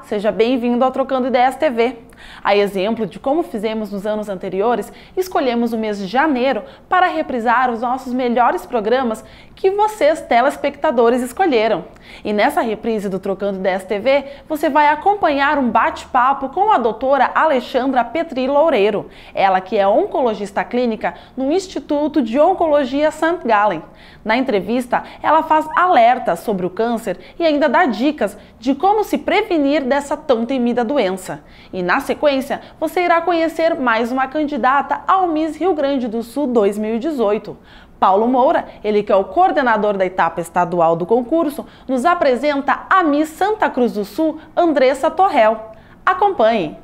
seja bem-vindo ao Trocando Ideias TV. A exemplo de como fizemos nos anos anteriores, escolhemos o mês de janeiro para reprisar os nossos melhores programas que vocês, telespectadores, escolheram. E nessa reprise do Trocando Ideias TV, você vai acompanhar um bate-papo com a doutora Alexandra Petri Loureiro, ela que é oncologista clínica no Instituto de Oncologia St. Gallen. Na entrevista, ela faz alertas sobre o câncer e ainda dá dicas de como se prevenir dessa tão temida doença. E na sequência, você irá conhecer mais uma candidata ao Miss Rio Grande do Sul 2018. Paulo Moura, ele que é o coordenador da etapa estadual do concurso, nos apresenta a Miss Santa Cruz do Sul, Andressa Torrel. Acompanhe!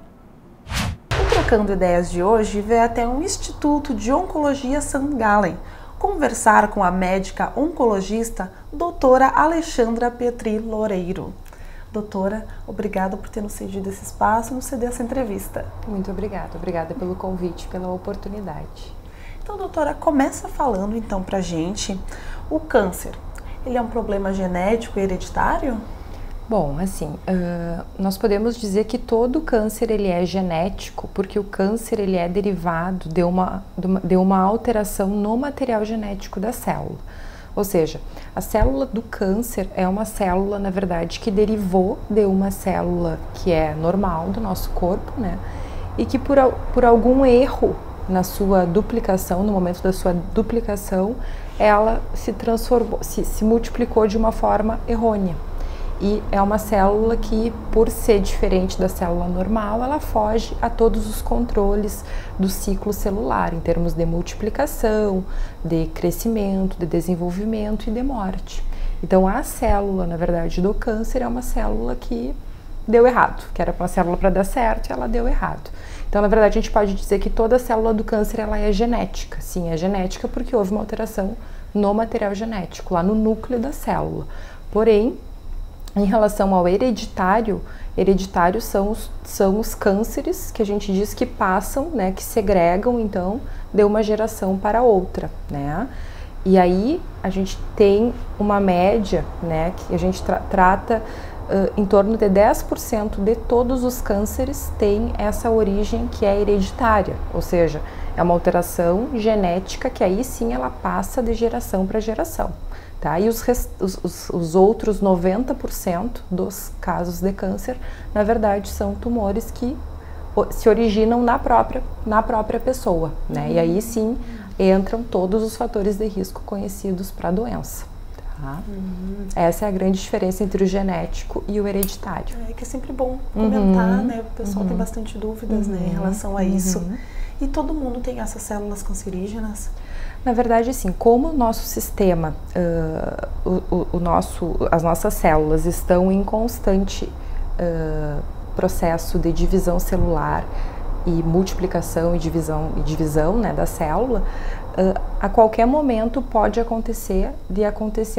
O Trocando Ideias de hoje veio até um Instituto de Oncologia St. Gallen conversar com a médica oncologista doutora Alexandra Petri Loureiro. Doutora, obrigada por ter nos cedido esse espaço e nos ceder essa entrevista. Muito obrigada pelo convite, pela oportunidade. Então, doutora, começa falando então pra gente, o câncer, ele é um problema genético e hereditário? Bom, assim, nós podemos dizer que todo câncer ele é genético, porque o câncer ele é derivado de uma alteração no material genético da célula. Ou seja, a célula do câncer é uma célula, na verdade, que derivou de uma célula que é normal do nosso corpo, né? E que por algum erro na sua duplicação, no momento da sua duplicação, ela se transformou, se multiplicou de uma forma errônea. E é uma célula que, por ser diferente da célula normal, ela foge a todos os controles do ciclo celular, em termos de multiplicação, de crescimento, de desenvolvimento e de morte. Então, a célula, na verdade, do câncer é uma célula que deu errado, que era uma célula para dar certo e ela deu errado. Então, na verdade, a gente pode dizer que toda célula do câncer ela é genética. Sim, é genética porque houve uma alteração no material genético, lá no núcleo da célula. Porém, em relação ao hereditário são os cânceres que a gente diz que passam, né, que segregam, então, de uma geração para outra, né? E aí a gente tem uma média, né, que a gente trata em torno de 10% de todos os cânceres tem essa origem que é hereditária, ou seja, é uma alteração genética que aí sim ela passa de geração para geração. Tá? E os outros 90% dos casos de câncer, na verdade, são tumores que se originam na própria pessoa, né? E aí sim entram todos os fatores de risco conhecidos para a doença. Tá? Essa é a grande diferença entre o genético e o hereditário. É que é sempre bom comentar, né? O pessoal tem bastante dúvidas, né, em relação a isso. E todo mundo tem essas células cancerígenas? Na verdade, assim, como o nosso sistema, as nossas células estão em constante processo de divisão celular e multiplicação e divisão, né, da célula, a qualquer momento pode acontecer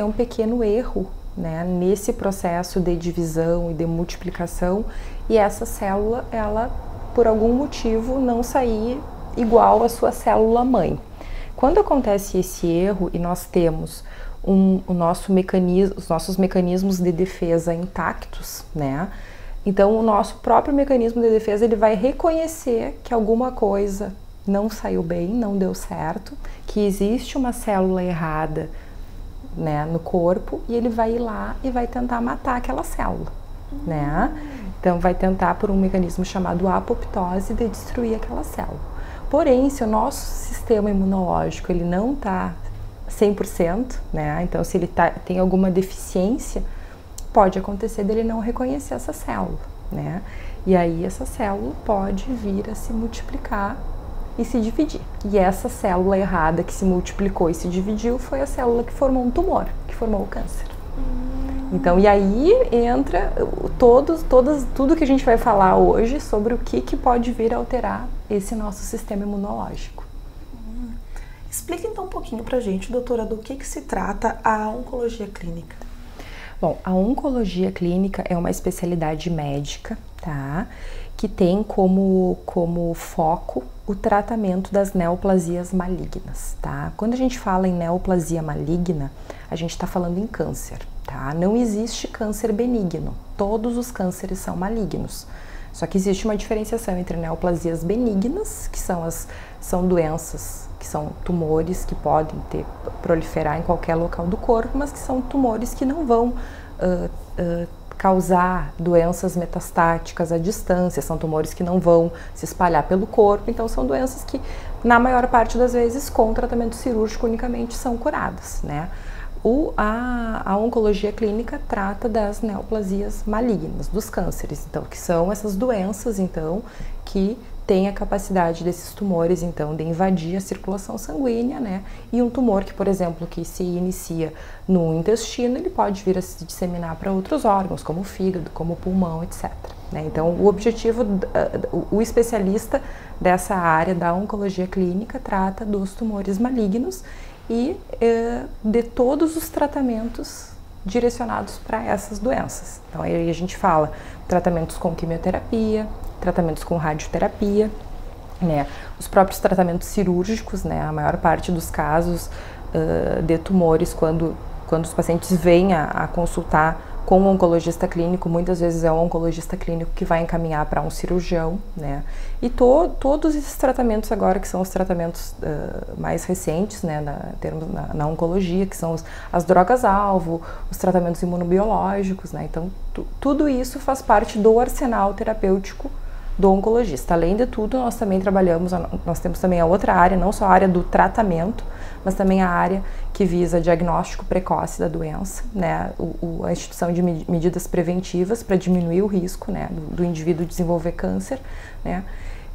um pequeno erro, né, nesse processo de divisão e de multiplicação e essa célula, ela, por algum motivo, não sair igual à sua célula mãe. Quando acontece esse erro e nós temos os nossos mecanismos de defesa intactos, né? Então o nosso próprio mecanismo de defesa ele vai reconhecer que alguma coisa não saiu bem, não deu certo, que existe uma célula errada, né, no corpo e ele vai ir lá e vai tentar matar aquela célula, né? Então vai tentar por um mecanismo chamado apoptose de destruir aquela célula. Porém, se o nosso sistema imunológico ele não está 100%, né? Então se ele tem alguma deficiência, pode acontecer dele não reconhecer essa célula, né? E aí essa célula pode vir a se multiplicar e se dividir. E essa célula errada que se multiplicou e se dividiu foi a célula que formou um tumor, que formou o câncer. Então, e aí entra tudo que a gente vai falar hoje sobre o que pode vir a alterar esse nosso sistema imunológico. Explica então um pouquinho pra gente, doutora, do que se trata a oncologia clínica. Bom, a oncologia clínica é uma especialidade médica, tá? Que tem como foco o tratamento das neoplasias malignas, tá? Quando a gente fala em neoplasia maligna, a gente está falando em câncer, tá? tá? Não existe câncer benigno, todos os cânceres são malignos. Só que existe uma diferenciação entre neoplasias benignas, que são doenças, que são tumores que podem proliferar em qualquer local do corpo, mas que são tumores que não vão causar doenças metastáticas à distância, são tumores que não vão se espalhar pelo corpo, então são doenças que, na maior parte das vezes, com tratamento cirúrgico unicamente são curadas, né? A oncologia clínica trata das neoplasias malignas, dos cânceres, então, que são essas doenças, então, que têm a capacidade desses tumores, então, de invadir a circulação sanguínea, né? E um tumor que, por exemplo, que se inicia no intestino, ele pode vir a se disseminar para outros órgãos, como o fígado, como o pulmão, etc. Né? Então, o objetivo, o especialista dessa área da oncologia clínica trata dos tumores malignos e de todos os tratamentos direcionados para essas doenças. Então, aí a gente fala tratamentos com quimioterapia, tratamentos com radioterapia, né? Os próprios tratamentos cirúrgicos, né? A maior parte dos casos de tumores, quando os pacientes vêm a consultar com um oncologista clínico, muitas vezes é o oncologista clínico que vai encaminhar para um cirurgião, né? E todos esses tratamentos agora, que são os tratamentos mais recentes, né, na oncologia, que são as drogas-alvo, os tratamentos imunobiológicos, né? Então, tudo isso faz parte do arsenal terapêutico do oncologista. Além de tudo, nós também nós temos também a outra área, não só a área do tratamento, mas também a área que visa diagnóstico precoce da doença, né? A instituição de medidas preventivas para diminuir o risco, né, do indivíduo desenvolver câncer, né?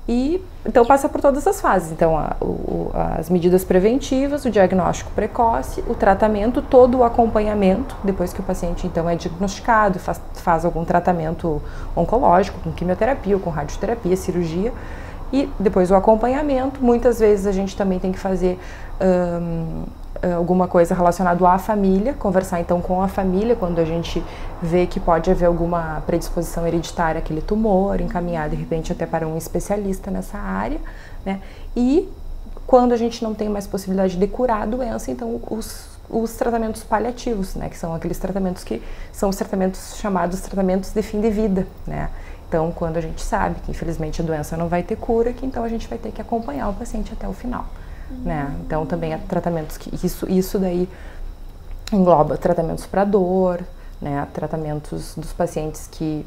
E então passa por todas as fases, então as medidas preventivas, o diagnóstico precoce, o tratamento, todo o acompanhamento, depois que o paciente então é diagnosticado, faz algum tratamento oncológico, com quimioterapia ou com radioterapia, cirurgia, e depois o acompanhamento. Muitas vezes a gente também tem que fazer alguma coisa relacionada à família, conversar então com a família quando a gente vê que pode haver alguma predisposição hereditária àquele tumor, encaminhar de repente até para um especialista nessa área, né? E quando a gente não tem mais possibilidade de curar a doença, então os tratamentos paliativos, né? Que são aqueles tratamentos que são os tratamentos chamados tratamentos de fim de vida, né? Então, quando a gente sabe que infelizmente a doença não vai ter cura, que então a gente vai ter que acompanhar o paciente até o final. Né? Então também há tratamentos que isso daí engloba tratamentos para dor, né? Tratamentos dos pacientes que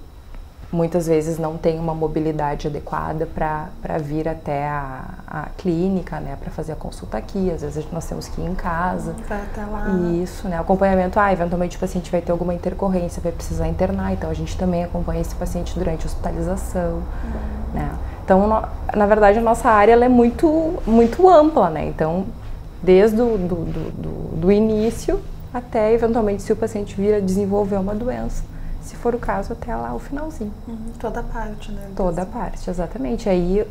muitas vezes não têm uma mobilidade adequada para vir até a clínica, né? Para fazer a consulta aqui, às vezes nós temos que ir em casa. Vai até lá. Isso, né? Acompanhamento, eventualmente o paciente vai ter alguma intercorrência, vai precisar internar, então a gente também acompanha esse paciente durante a hospitalização, né? Então, na verdade, a nossa área ela é muito, muito ampla, né? Então, desde do início até, eventualmente, se o paciente vir a desenvolver uma doença, se for o caso, até lá o finalzinho. Toda a parte, né? Toda a parte, exatamente. Aí,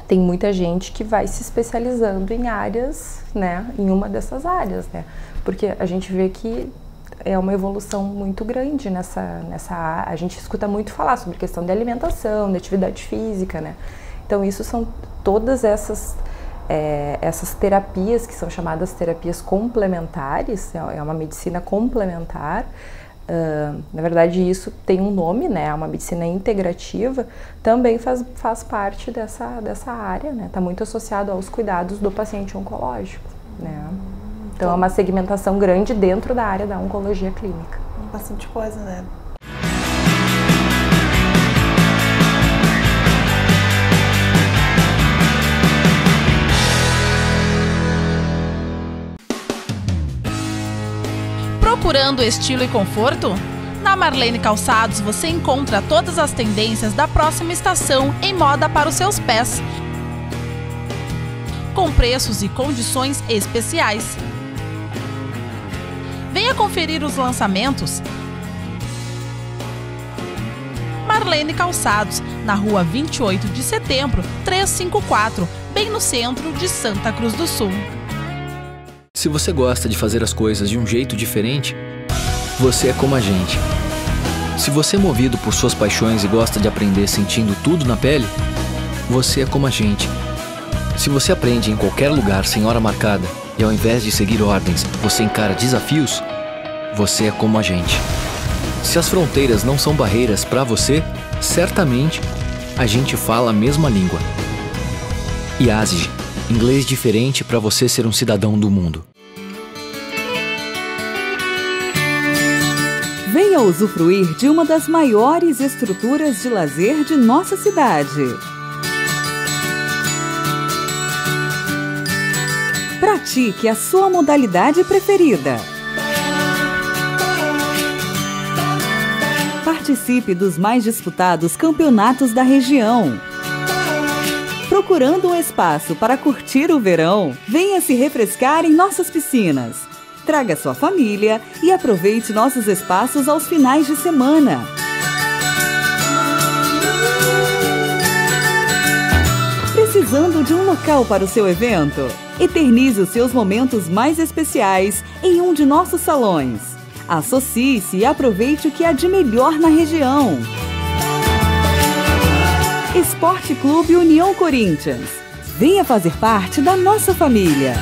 tem muita gente que vai se especializando em áreas, né? Em uma dessas áreas, né? Porque a gente vê que é uma evolução muito grande nessa área. A gente escuta muito falar sobre questão de alimentação, de atividade física, né? Então, isso são todas essas terapias que são chamadas terapias complementares, é uma medicina complementar. Na verdade, isso tem um nome, né? É uma medicina integrativa, também faz parte dessa área, né? Está muito associado aos cuidados do paciente oncológico, né? Então, é uma segmentação grande dentro da área da oncologia clínica. Bastante coisa, né? Procurando estilo e conforto? Na Marlene Calçados você encontra todas as tendências da próxima estação em moda para os seus pés, com preços e condições especiais. Venha conferir os lançamentos. Marlene Calçados, na rua 28 de setembro, 354, bem no centro de Santa Cruz do Sul. Se você gosta de fazer as coisas de um jeito diferente, você é como a gente. Se você é movido por suas paixões e gosta de aprender sentindo tudo na pele, você é como a gente. Se você aprende em qualquer lugar sem hora marcada e ao invés de seguir ordens, você encara desafios, você é como a gente. Se as fronteiras não são barreiras para você, certamente a gente fala a mesma língua. IASG, inglês diferente para você ser um cidadão do mundo. Venha usufruir de uma das maiores estruturas de lazer de nossa cidade. Pratique a sua modalidade preferida. Participe dos mais disputados campeonatos da região. Procurando um espaço para curtir o verão, venha se refrescar em nossas piscinas. Traga sua família e aproveite nossos espaços aos finais de semana. Precisando de um local para o seu evento? Eternize os seus momentos mais especiais em um de nossos salões. Associe-se e aproveite o que há de melhor na região. Esporte Clube União Corinthians. Venha fazer parte da nossa família.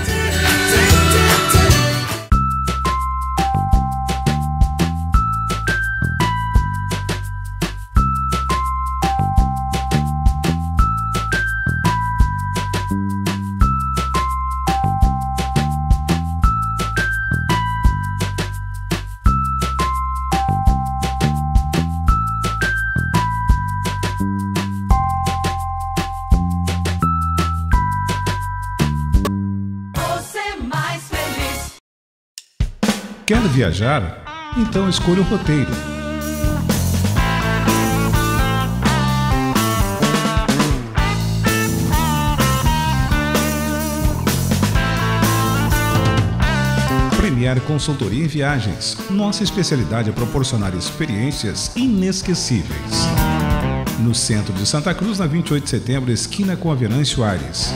Quer viajar? Então escolha o roteiro. Premier Consultoria em Viagens. Nossa especialidade é proporcionar experiências inesquecíveis. No centro de Santa Cruz, na 28 de setembro, esquina com a Venâncio Aires.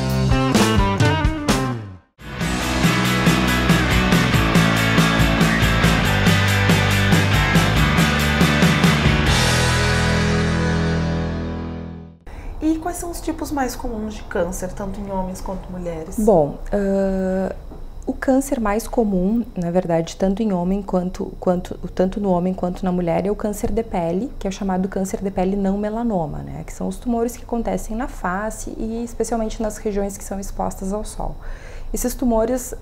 E quais são os tipos mais comuns de câncer, tanto em homens quanto mulheres? Bom, o câncer mais comum, na verdade, tanto no homem quanto na mulher, é o câncer de pele, que é o chamado câncer de pele não melanoma, né? Que são os tumores que acontecem na face e especialmente nas regiões que são expostas ao sol. Esses tumores,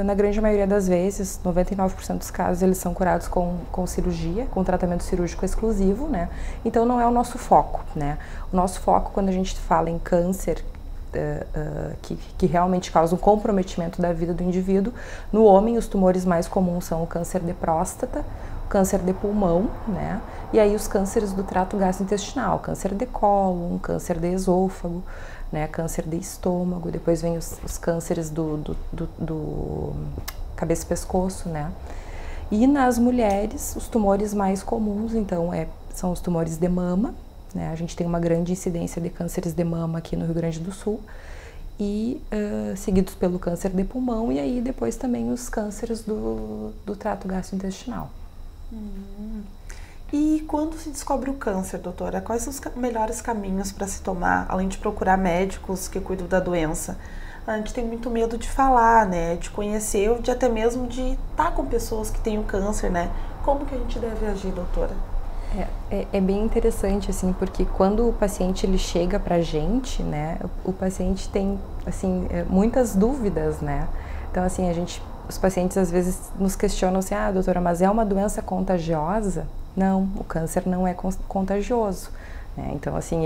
na grande maioria das vezes, 99% dos casos, eles são curados com cirurgia, com tratamento cirúrgico exclusivo, né? Então não é o nosso foco, né? O nosso foco, quando a gente fala em câncer, que realmente causa um comprometimento da vida do indivíduo, no homem os tumores mais comuns são o câncer de próstata, o câncer de pulmão, né? E aí os cânceres do trato gastrointestinal, câncer de cólon, câncer de esôfago, né, câncer de estômago, depois vem os cânceres do cabeça e pescoço, né? E nas mulheres, os tumores mais comuns, então, são os tumores de mama, né? A gente tem uma grande incidência de cânceres de mama aqui no Rio Grande do Sul, e seguidos pelo câncer de pulmão, e aí depois também os cânceres do trato gastrointestinal. E quando se descobre o câncer, doutora, quais são os melhores caminhos para se tomar, além de procurar médicos que cuidam da doença? A gente tem muito medo de falar, né, de conhecer, ou de até mesmo de estar com pessoas que têm o câncer, né? Como que a gente deve agir, doutora? É bem interessante, assim, porque quando o paciente ele chega pra gente, né, o paciente tem, assim, muitas dúvidas, né? Então, assim, os pacientes às vezes nos questionam assim, doutora, mas é uma doença contagiosa? Não, o câncer não é contagioso, né? Então, assim,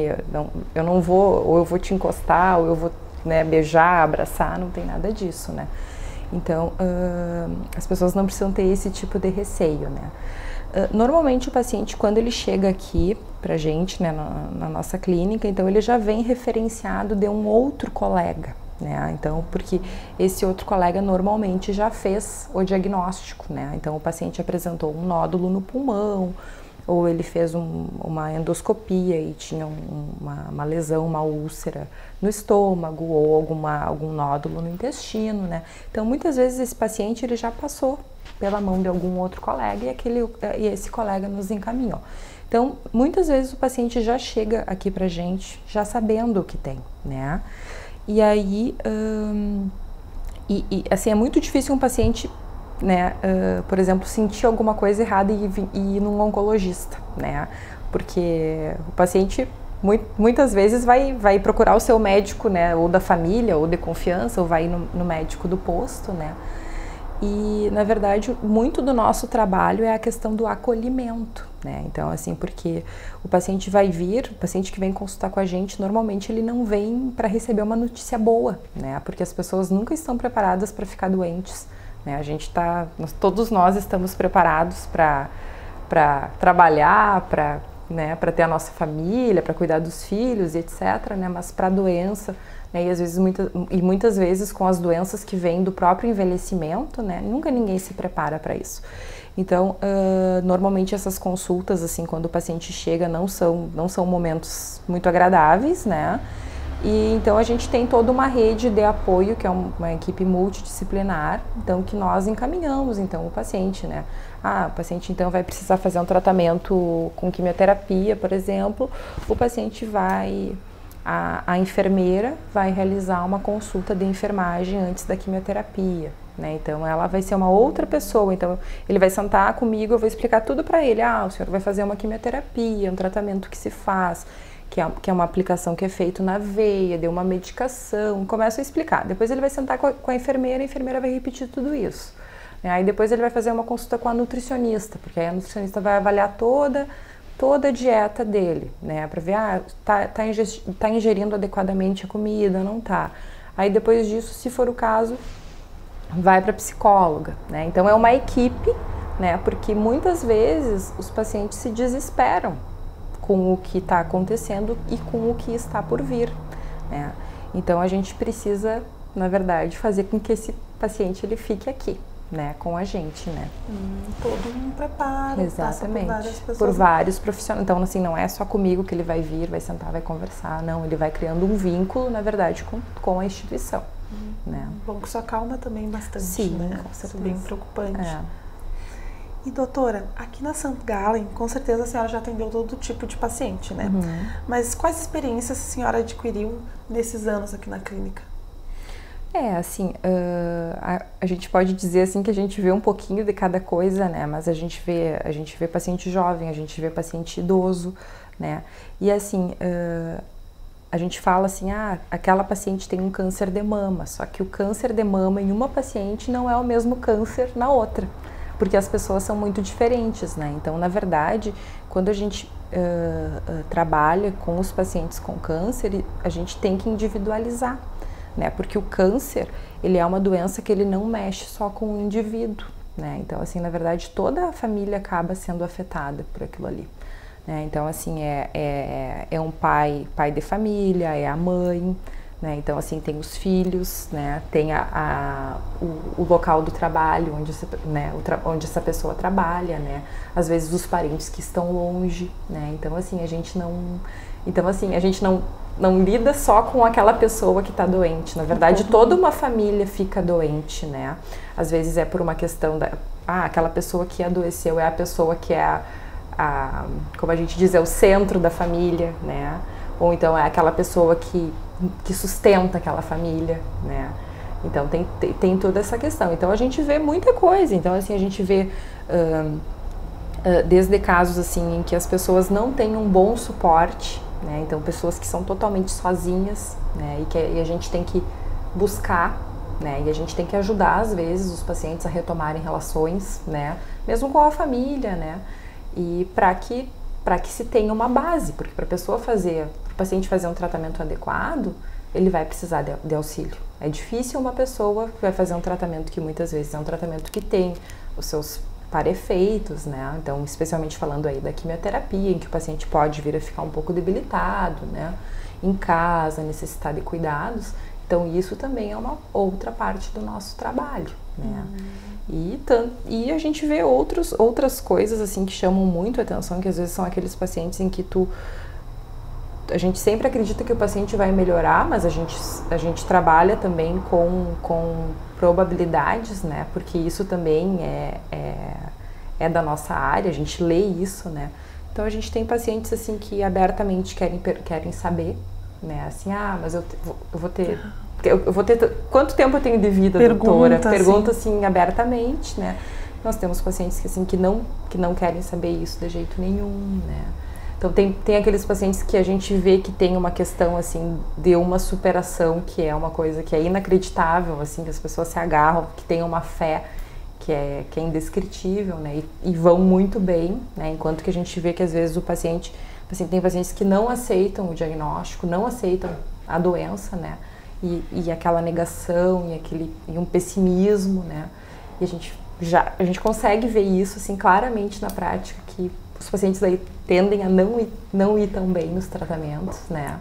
eu não vou, ou eu vou te encostar, ou eu vou, né, beijar, abraçar, não tem nada disso, né? Então, as pessoas não precisam ter esse tipo de receio, né? Normalmente o paciente, quando ele chega aqui pra gente, né, na nossa clínica, então ele já vem referenciado de um outro colega, né? Então, porque esse outro colega normalmente já fez o diagnóstico, né? Então o paciente apresentou um nódulo no pulmão, ou ele fez uma endoscopia e tinha uma lesão, uma úlcera no estômago, ou algum nódulo no intestino, né? Então muitas vezes esse paciente ele já passou pela mão de algum outro colega e esse colega nos encaminhou. Então muitas vezes o paciente já chega aqui pra gente já sabendo o que tem, né? E aí, assim, é muito difícil um paciente né, por exemplo, sentir alguma coisa errada e ir num oncologista, né? Porque o paciente muitas vezes vai procurar o seu médico, né, ou da família, ou de confiança, ou vai no médico do posto, né? E, na verdade, muito do nosso trabalho é a questão do acolhimento, né? Então, assim, porque o paciente o paciente que vem consultar com a gente, normalmente ele não vem para receber uma notícia boa, né? Porque as pessoas nunca estão preparadas para ficar doentes, né? Todos nós estamos preparados para trabalhar, né, para ter a nossa família, para cuidar dos filhos, etc., né? Mas para a doença, né, e às vezes muitas vezes com as doenças que vêm do próprio envelhecimento, né, nunca ninguém se prepara para isso. Então, normalmente essas consultas, assim, quando o paciente chega, não são momentos muito agradáveis, né? E então a gente tem toda uma rede de apoio, que é uma equipe multidisciplinar, então que nós encaminhamos então o paciente, né? O paciente então vai precisar fazer um tratamento com quimioterapia, por exemplo, o paciente a enfermeira vai realizar uma consulta de enfermagem antes da quimioterapia, né? Então ela vai ser uma outra pessoa, então ele vai sentar comigo, eu vou explicar tudo para ele, o senhor vai fazer uma quimioterapia, um tratamento que se faz, que é uma aplicação que é feita na veia, de uma medicação, começo a explicar. Depois ele vai sentar com a enfermeira vai repetir tudo isso. Aí depois ele vai fazer uma consulta com a nutricionista, porque aí a nutricionista vai avaliar toda a dieta dele, né, para ver, tá ingerindo adequadamente a comida, não tá. Aí depois disso, se for o caso, vai para psicóloga, né. Então é uma equipe, né, porque muitas vezes os pacientes se desesperam com o que está acontecendo e com o que está por vir, né. Então a gente precisa, na verdade, fazer com que esse paciente ele fique aqui, né, com a gente, né. Todo um preparo. Exatamente. Por vários profissionais. Então, assim, não é só comigo que ele vai vir, vai sentar, vai conversar. Não, ele vai criando um vínculo, na verdade, com a instituição. Né. Bom, que isso acalma também bastante, sim, né? Com certeza. Isso é bem preocupante. É. E doutora, aqui na St. Gallen, com certeza a senhora já atendeu todo tipo de paciente, né? Mas quais experiências a senhora adquiriu nesses anos aqui na clínica? Assim, a gente pode dizer assim que a gente vê um pouquinho de cada coisa, né? Mas a gente vê paciente jovem, a gente vê paciente idoso, né? E assim, a gente fala assim, aquela paciente tem um câncer de mama, só que o câncer de mama em uma paciente não é o mesmo câncer na outra, porque as pessoas são muito diferentes, né? Então, na verdade, quando a gente trabalha com os pacientes com câncer, a gente tem que individualizar, né? Porque o câncer, ele é uma doença que ele não mexe só com o indivíduo, né? Então, assim, na verdade, toda a família acaba sendo afetada por aquilo ali, né? Então, assim, é um pai de família, é a mãe, né? Então, assim, tem os filhos, né? Tem o local do trabalho, onde essa pessoa trabalha, né? Às vezes os parentes que estão longe, né? Então, assim, a gente não lida só com aquela pessoa que está doente. Na verdade, toda uma família fica doente, né? Às vezes é por uma questão aquela pessoa que adoeceu é a pessoa que é como a gente diz, é o centro da família, né? Ou então é aquela pessoa que sustenta aquela família, né? Então tem toda essa questão. Então a gente vê muita coisa. Então, assim, a gente vê desde casos assim em que as pessoas não têm um bom suporte, né? Então pessoas que são totalmente sozinhas, né? E a gente tem que buscar, né? E a gente tem que ajudar às vezes os pacientes a retomarem relações, né? Mesmo com a família, né? E para que se tenha uma base, porque para o paciente fazer um tratamento adequado, ele vai precisar de auxílio. É difícil uma pessoa que vai fazer um tratamento que muitas vezes é um tratamento que tem os seus para-efeitos, né? Então, especialmente falando aí da quimioterapia, em que o paciente pode vir a ficar um pouco debilitado, né? Em casa, necessitar de cuidados. Então, isso também é uma outra parte do nosso trabalho, né? E a gente vê outras coisas, assim, que chamam muito a atenção, que às vezes são aqueles pacientes em que a gente sempre acredita que o paciente vai melhorar, mas a gente trabalha também com probabilidades, né? Porque isso também é da nossa área, a gente lê isso, né? Então a gente tem pacientes assim que abertamente querem saber, né? Assim, mas eu vou ter eu vou ter... Quanto tempo eu tenho de vida, doutora? Pergunta assim abertamente, né? Nós temos pacientes que, assim, que não querem saber isso de jeito nenhum, né? Então tem aqueles pacientes que a gente vê que tem uma questão assim de uma superação, que é uma coisa que é inacreditável, assim, que as pessoas se agarram, que tem uma fé que é indescritível, né? E vão muito bem, né? Enquanto que a gente vê que às vezes o paciente tem pacientes que não aceitam o diagnóstico, não aceitam a doença, né? E aquela negação e um pessimismo, né? E a gente consegue ver isso assim claramente na prática, que os pacientes aí tendem a não ir tão bem nos tratamentos, né?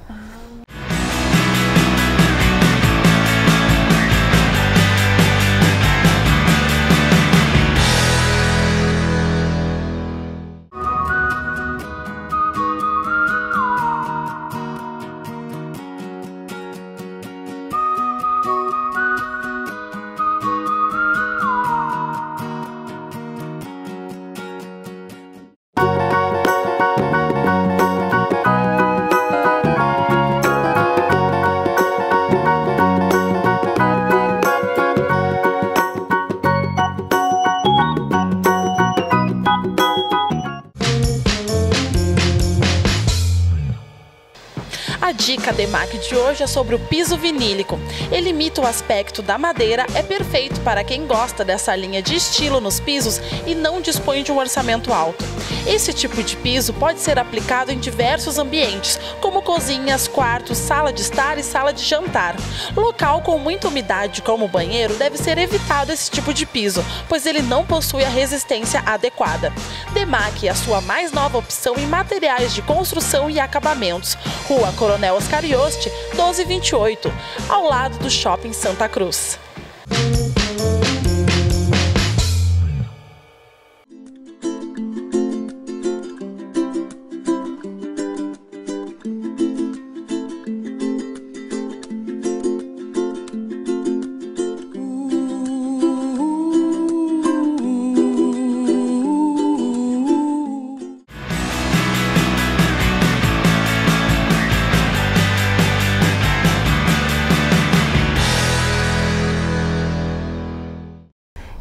A dica DEMAC de hoje é sobre o piso vinílico. Ele imita o aspecto da madeira, é perfeito para quem gosta dessa linha de estilo nos pisos e não dispõe de um orçamento alto. Esse tipo de piso pode ser aplicado em diversos ambientes, como cozinhas, quartos, sala de estar e sala de jantar. Local com muita umidade, como o banheiro, deve ser evitado esse tipo de piso, pois ele não possui a resistência adequada. DEMAC é a sua mais nova opção em materiais de construção e acabamentos. Rua Coronel Oscar Yost, 1228, ao lado do Shopping Santa Cruz.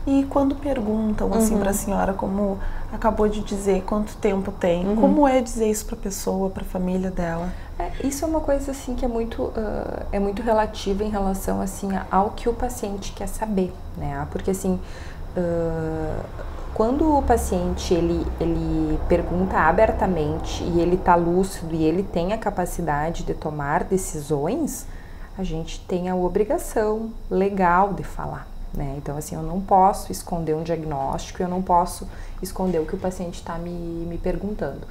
E quando perguntam assim para a senhora, como acabou de dizer, quanto tempo tem, como é dizer isso para a pessoa, para a família dela? Isso é uma coisa assim que é muito relativa em relação assim ao que o paciente quer saber, né? Porque assim, quando o paciente ele pergunta abertamente e ele está lúcido e ele tem a capacidade de tomar decisões, a gente tem a obrigação legal de falar. Né? Então, assim, eu não posso esconder um diagnóstico, eu não posso esconder o que o paciente está me perguntando.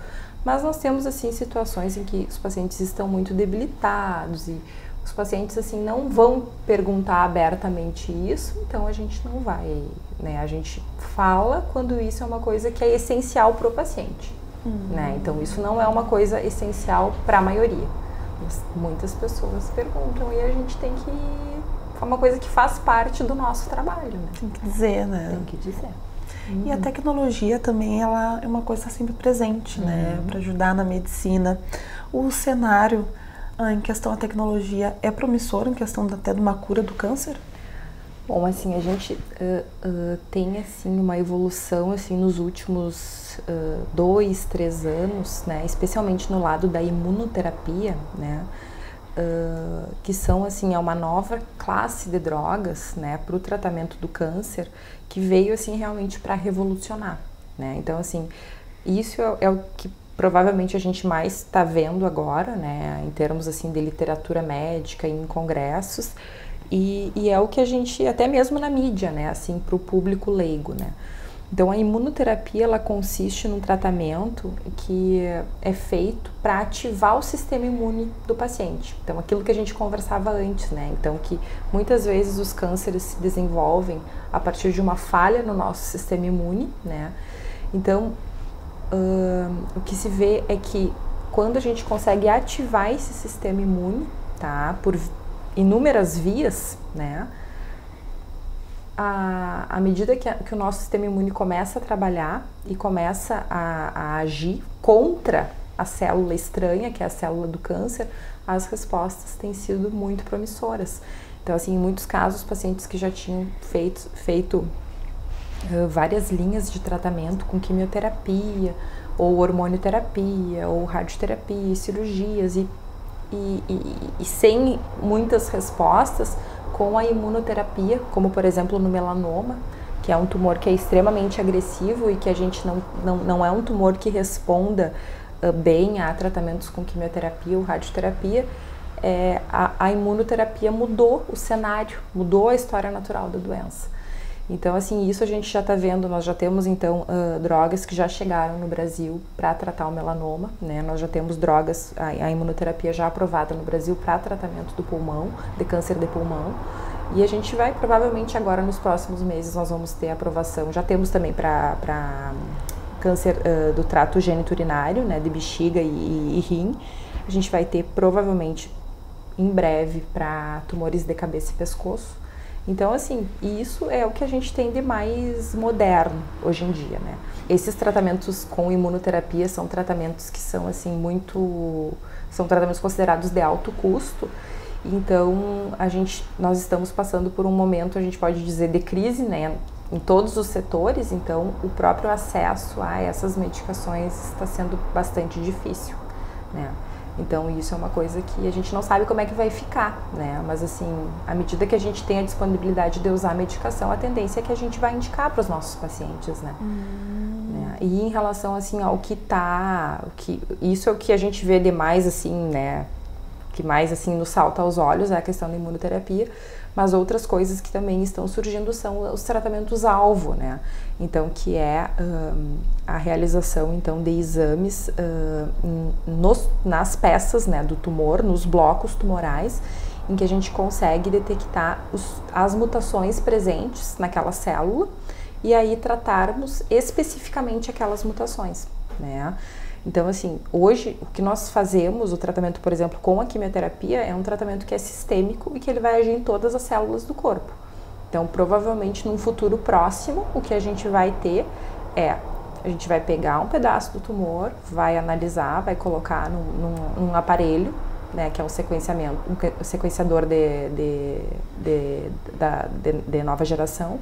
Mas nós temos, assim, situações em que os pacientes estão muito debilitados e os pacientes, assim, não vão perguntar abertamente isso, então a gente não vai, né? A gente fala quando isso é uma coisa que é essencial para o paciente, né? Então, isso não é uma coisa essencial para a maioria. Mas muitas pessoas perguntam e a gente tem que... É uma coisa que faz parte do nosso trabalho, né? Tem que dizer, né? Tem que dizer. E a tecnologia também, ela é uma coisa sempre presente, né? Para ajudar na medicina. O cenário em questão da tecnologia é promissor em questão até de uma cura do câncer? Bom, assim, a gente tem, assim, uma evolução, assim, nos últimos 2, 3 anos, né? Especialmente no lado da imunoterapia, né? Que são, assim, é uma nova classe de drogas, né, para o tratamento do câncer, que veio, assim, realmente para revolucionar, né? Então, assim, isso é o que provavelmente a gente mais está vendo agora, né, em termos, assim, de literatura médica, em congressos, e é o que a gente, até mesmo na mídia, né, assim, para o público leigo, né? Então, a imunoterapia, ela consiste num tratamento que é feito para ativar o sistema imune do paciente. Então, aquilo que a gente conversava antes, né? Então, que muitas vezes os cânceres se desenvolvem a partir de uma falha no nosso sistema imune, né? Então, o que se vê é que quando a gente consegue ativar esse sistema imune, tá? Por inúmeras vias, né? À medida que o nosso sistema imune começa a trabalhar e começa a agir contra a célula estranha, que é a célula do câncer, as respostas têm sido muito promissoras. Então, assim, em muitos casos, pacientes que já tinham feito várias linhas de tratamento com quimioterapia, ou hormonioterapia, ou radioterapia, cirurgias, e sem muitas respostas, com a imunoterapia, como por exemplo no melanoma, que é um tumor que é extremamente agressivo e que a gente não é um tumor que responda bem a tratamentos com quimioterapia ou radioterapia. A imunoterapia mudou o cenário, mudou a história natural da doença. Então, assim, isso a gente já está vendo, nós já temos, então, drogas que já chegaram no Brasil para tratar o melanoma, né? Nós já temos drogas, a imunoterapia já aprovada no Brasil para tratamento do pulmão, de câncer de pulmão, e a gente vai, provavelmente agora nos próximos meses, nós vamos ter aprovação, já temos também para câncer do trato geniturinário, né, de bexiga e rim, a gente vai ter, provavelmente, em breve, para tumores de cabeça e pescoço. Então, assim, isso é o que a gente tem de mais moderno hoje em dia, né? Esses tratamentos com imunoterapia são tratamentos que são, assim, são tratamentos considerados de alto custo. Então, nós estamos passando por um momento, a gente pode dizer, de crise, né? Em todos os setores, então, o próprio acesso a essas medicações está sendo bastante difícil, né? Então, isso é uma coisa que a gente não sabe como é que vai ficar, né? Mas, assim, à medida que a gente tem a disponibilidade de usar a medicação, a tendência é que a gente vai indicar para os nossos pacientes, né? E em relação, assim, ao isso é o que a gente vê demais, assim, né? Que mais, assim, nos salta aos olhos é a questão da imunoterapia, mas outras coisas que também estão surgindo são os tratamentos-alvo, né? Então, que é a realização, então, de exames nas peças, né, do tumor, nos blocos tumorais, em que a gente consegue detectar as mutações presentes naquela célula e aí tratarmos especificamente aquelas mutações, né? Então, assim, hoje o que nós fazemos, o tratamento, por exemplo, com a quimioterapia, é um tratamento que é sistêmico e que ele vai agir em todas as células do corpo. Então, provavelmente, num futuro próximo, o que a gente vai ter a gente vai pegar um pedaço do tumor, vai analisar, vai colocar num aparelho, né, que é um sequenciador de nova geração,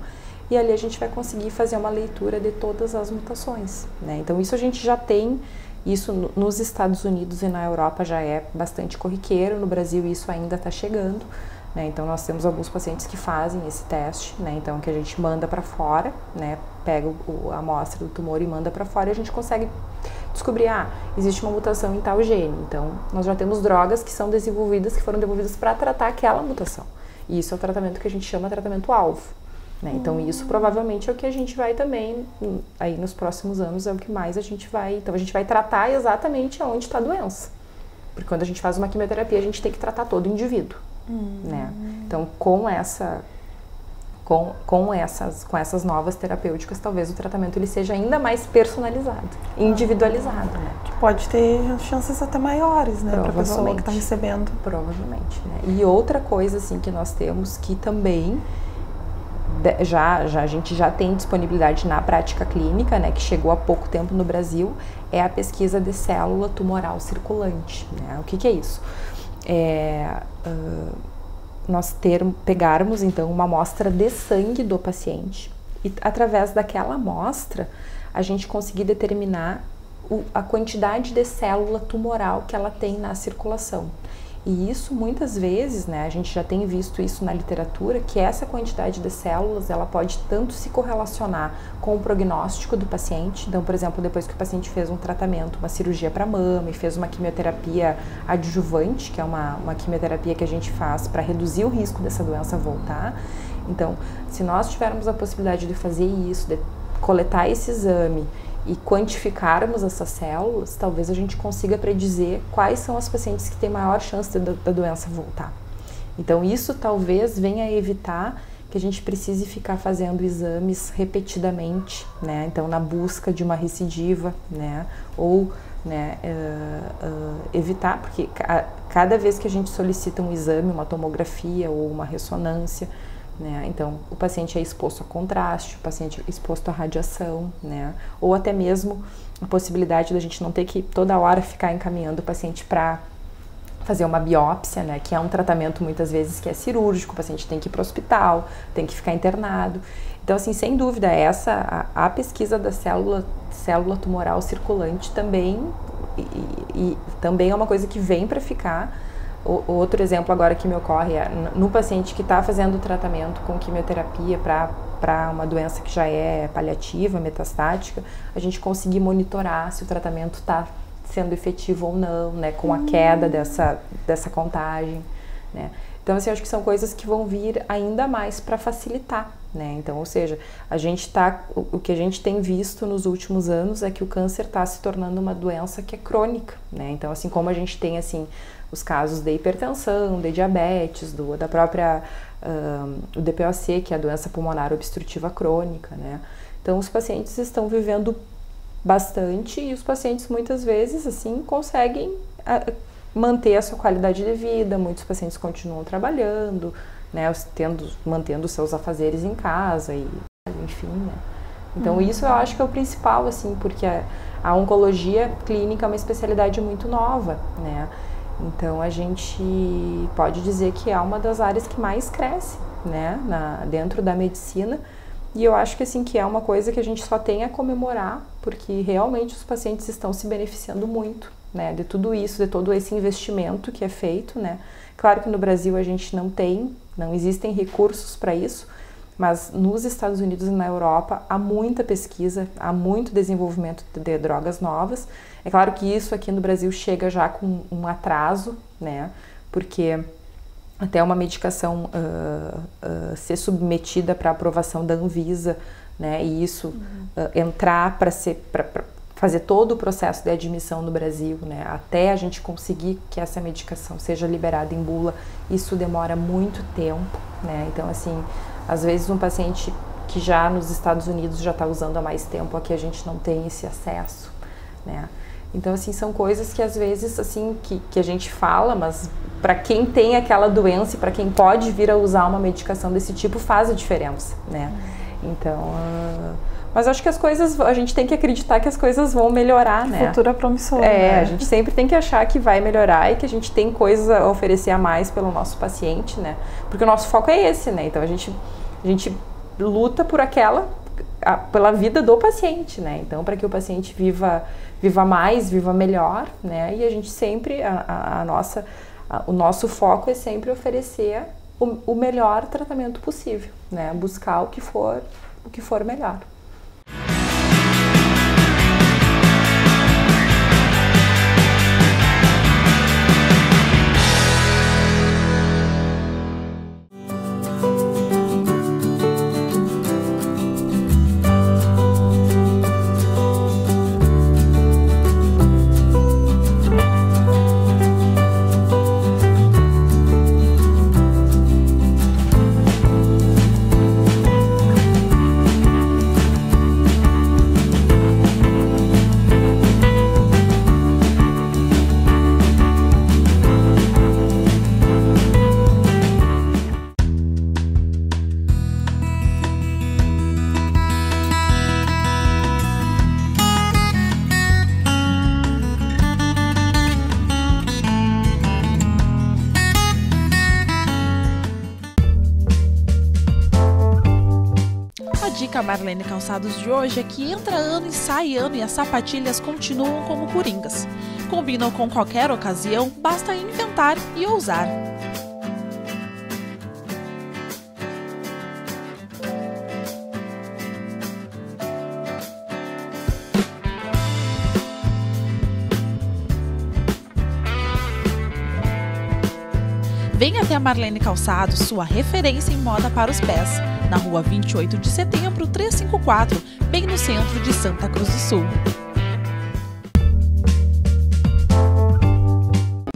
e ali a gente vai conseguir fazer uma leitura de todas as mutações, né? Então, isso a gente já tem. Isso nos Estados Unidos e na Europa já é bastante corriqueiro, no Brasil isso ainda está chegando, né? Então nós temos alguns pacientes que fazem esse teste, né? Então que a gente manda para fora, né? Pega a amostra do tumor e manda para fora e a gente consegue descobrir, existe uma mutação em tal gene. Então nós já temos drogas que são desenvolvidas, que foram desenvolvidas para tratar aquela mutação. E isso é o tratamento que a gente chama de tratamento-alvo. Né? Então isso provavelmente é o que a gente vai também, aí nos próximos anos é o que mais a gente vai, então a gente vai tratar exatamente onde está a doença, porque quando a gente faz uma quimioterapia a gente tem que tratar todo o indivíduo, né? Então com essas novas terapêuticas talvez o tratamento ele seja ainda mais personalizado, individualizado, né? Que pode ter chances até maiores, né, para a pessoa que está recebendo. Provavelmente, né? E outra coisa assim que nós temos que também a gente já tem disponibilidade na prática clínica, né, que chegou há pouco tempo no Brasil, é a pesquisa de célula tumoral circulante, né? O que é isso? Nós pegarmos, então, uma amostra de sangue do paciente e, através daquela amostra, a gente conseguir determinar a quantidade de célula tumoral que ela tem na circulação. E isso, muitas vezes, né, a gente já tem visto isso na literatura, que essa quantidade de células, ela pode tanto se correlacionar com o prognóstico do paciente. Então, por exemplo, depois que o paciente fez um tratamento, uma cirurgia para mama e fez uma quimioterapia adjuvante, que é uma quimioterapia que a gente faz para reduzir o risco dessa doença voltar. Então, se nós tivermos a possibilidade de fazer isso, de coletar esse exame e quantificarmos essas células, talvez a gente consiga predizer quais são as pacientes que têm maior chance da doença voltar. Então isso talvez venha a evitar que a gente precise ficar fazendo exames repetidamente, né? Então na busca de uma recidiva, né? Ou, né, evitar, porque cada vez que a gente solicita um exame, uma tomografia ou uma ressonância, né? Então, o paciente é exposto a contraste, o paciente é exposto à radiação, né? Ou até mesmo a possibilidade da gente não ter que toda hora ficar encaminhando o paciente para fazer uma biópsia, né, que é um tratamento muitas vezes que é cirúrgico, o paciente tem que ir para o hospital, tem que ficar internado. Então, assim, sem dúvida, a pesquisa da célula tumoral circulante também, também é uma coisa que vem para ficar. Outro exemplo agora que me ocorre é no paciente que está fazendo o tratamento com quimioterapia para uma doença que já é paliativa, metastática, a gente conseguir monitorar se o tratamento está sendo efetivo ou não, né, com a queda dessa contagem, né. Então, assim, acho que são coisas que vão vir ainda mais para facilitar, né. Então, ou seja, o que a gente tem visto nos últimos anos é que o câncer está se tornando uma doença que é crônica, né. Então, assim, como a gente tem, assim, os casos de hipertensão, de diabetes, da própria o DPOC, que é a doença pulmonar obstrutiva crônica, né. Então, os pacientes estão vivendo bastante e os pacientes muitas vezes assim conseguem manter a sua qualidade de vida, muitos pacientes continuam trabalhando, né, mantendo seus afazeres em casa e enfim, né. Então isso eu acho que é o principal, assim, porque a oncologia clínica é uma especialidade muito nova, né. Então a gente pode dizer que é uma das áreas que mais cresce, né, dentro da medicina. E eu acho que, assim, que é uma coisa que a gente só tem a comemorar, porque realmente os pacientes estão se beneficiando muito, né, de tudo isso, de todo esse investimento que é feito, né. Claro que no Brasil a gente não existem recursos para isso, mas nos Estados Unidos e na Europa há muita pesquisa, há muito desenvolvimento de drogas novas. É claro que isso aqui no Brasil chega já com um atraso, né, porque até uma medicação ser submetida para aprovação da Anvisa, né, e isso entrar para fazer todo o processo de admissão no Brasil, né, até a gente conseguir que essa medicação seja liberada em bula, isso demora muito tempo, né. Então, assim, às vezes um paciente que já nos Estados Unidos já está usando há mais tempo, aqui a gente não tem esse acesso, né. Então, assim, são coisas que às vezes, assim, que a gente fala, mas para quem tem aquela doença e para quem pode vir a usar uma medicação desse tipo, faz a diferença, né? Então, mas acho que as coisas, a gente tem que acreditar que as coisas vão melhorar, né? O futuro é promissor, né? A gente sempre tem que achar que vai melhorar e que a gente tem coisas a oferecer a mais pelo nosso paciente, né? Porque o nosso foco é esse, né? Então, a gente luta pela vida do paciente, né? Então, para que o paciente viva mais, viva melhor, né? E a gente sempre, o nosso foco é sempre oferecer o melhor tratamento possível, né? Buscar o que for melhor. A Marlene Calçados de hoje é que entra ano e sai ano e as sapatilhas continuam como coringas. Combinam com qualquer ocasião, basta inventar e ousar. Venha até a Marlene Calçados, sua referência em moda para os pés, na rua 28 de setembro, 354, bem no centro de Santa Cruz do Sul.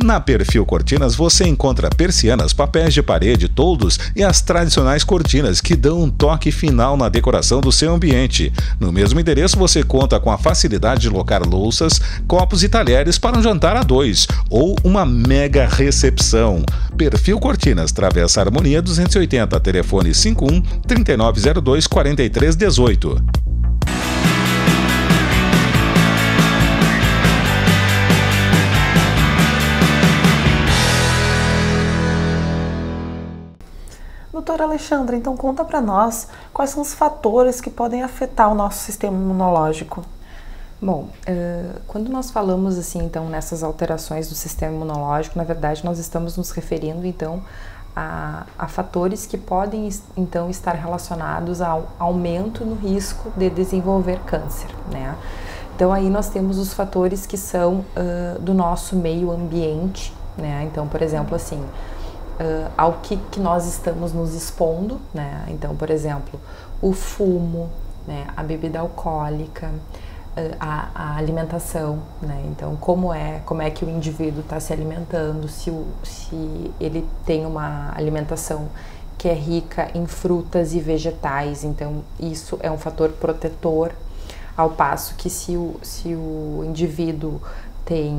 Na Perfil Cortinas você encontra persianas, papéis de parede, toldos e as tradicionais cortinas que dão um toque final na decoração do seu ambiente. No mesmo endereço você conta com a facilidade de locar louças, copos e talheres para um jantar a dois ou uma mega recepção. Perfil Cortinas, Travessa Harmonia 280, telefone 51 3902 4318. Doutora Alexandra, então conta para nós quais são os fatores que podem afetar o nosso sistema imunológico. Bom, quando nós falamos assim, então, nessas alterações do sistema imunológico, na verdade nós estamos nos referindo então a fatores que podem então estar relacionados ao aumento no risco de desenvolver câncer, né? Então aí nós temos os fatores que são do nosso meio ambiente, né? Então, por exemplo, assim, ao que nós estamos nos expondo, né? Então, por exemplo, o fumo, né? A bebida alcoólica, a alimentação, né? Então, como é que o indivíduo está se alimentando, se ele tem uma alimentação que é rica em frutas e vegetais, então isso é um fator protetor, ao passo que se o indivíduo tem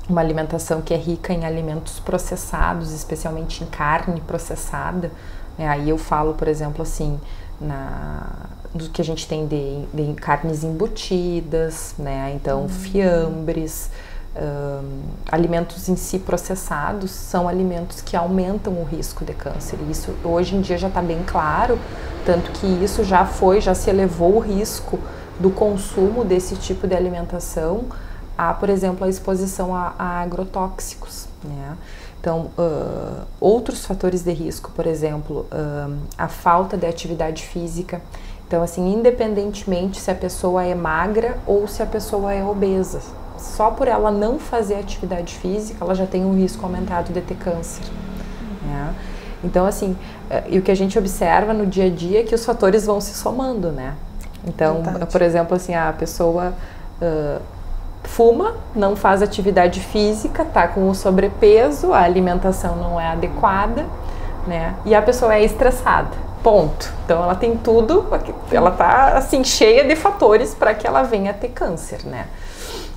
uma alimentação que é rica em alimentos processados, especialmente em carne processada, né? Aí eu falo, por exemplo, assim, do que a gente tem de carnes embutidas, né? Então, fiambres, alimentos em si processados são alimentos que aumentam o risco de câncer. E isso hoje em dia já está bem claro, tanto que isso já se elevou o risco do consumo desse tipo de alimentação a, por exemplo, a exposição a agrotóxicos, né? Então, outros fatores de risco, por exemplo, a falta de atividade física. Então, assim, independentemente se a pessoa é magra ou se a pessoa é obesa, só por ela não fazer atividade física, ela já tem um risco aumentado de ter câncer, né? Então, assim, e o que a gente observa no dia a dia é que os fatores vão se somando, né? Então, por exemplo, assim, a pessoa fuma, não faz atividade física, tá com o sobrepeso, a alimentação não é adequada, né? E a pessoa é estressada. Ponto. Então ela tem tudo, ela tá assim cheia de fatores para que ela venha a ter câncer, né?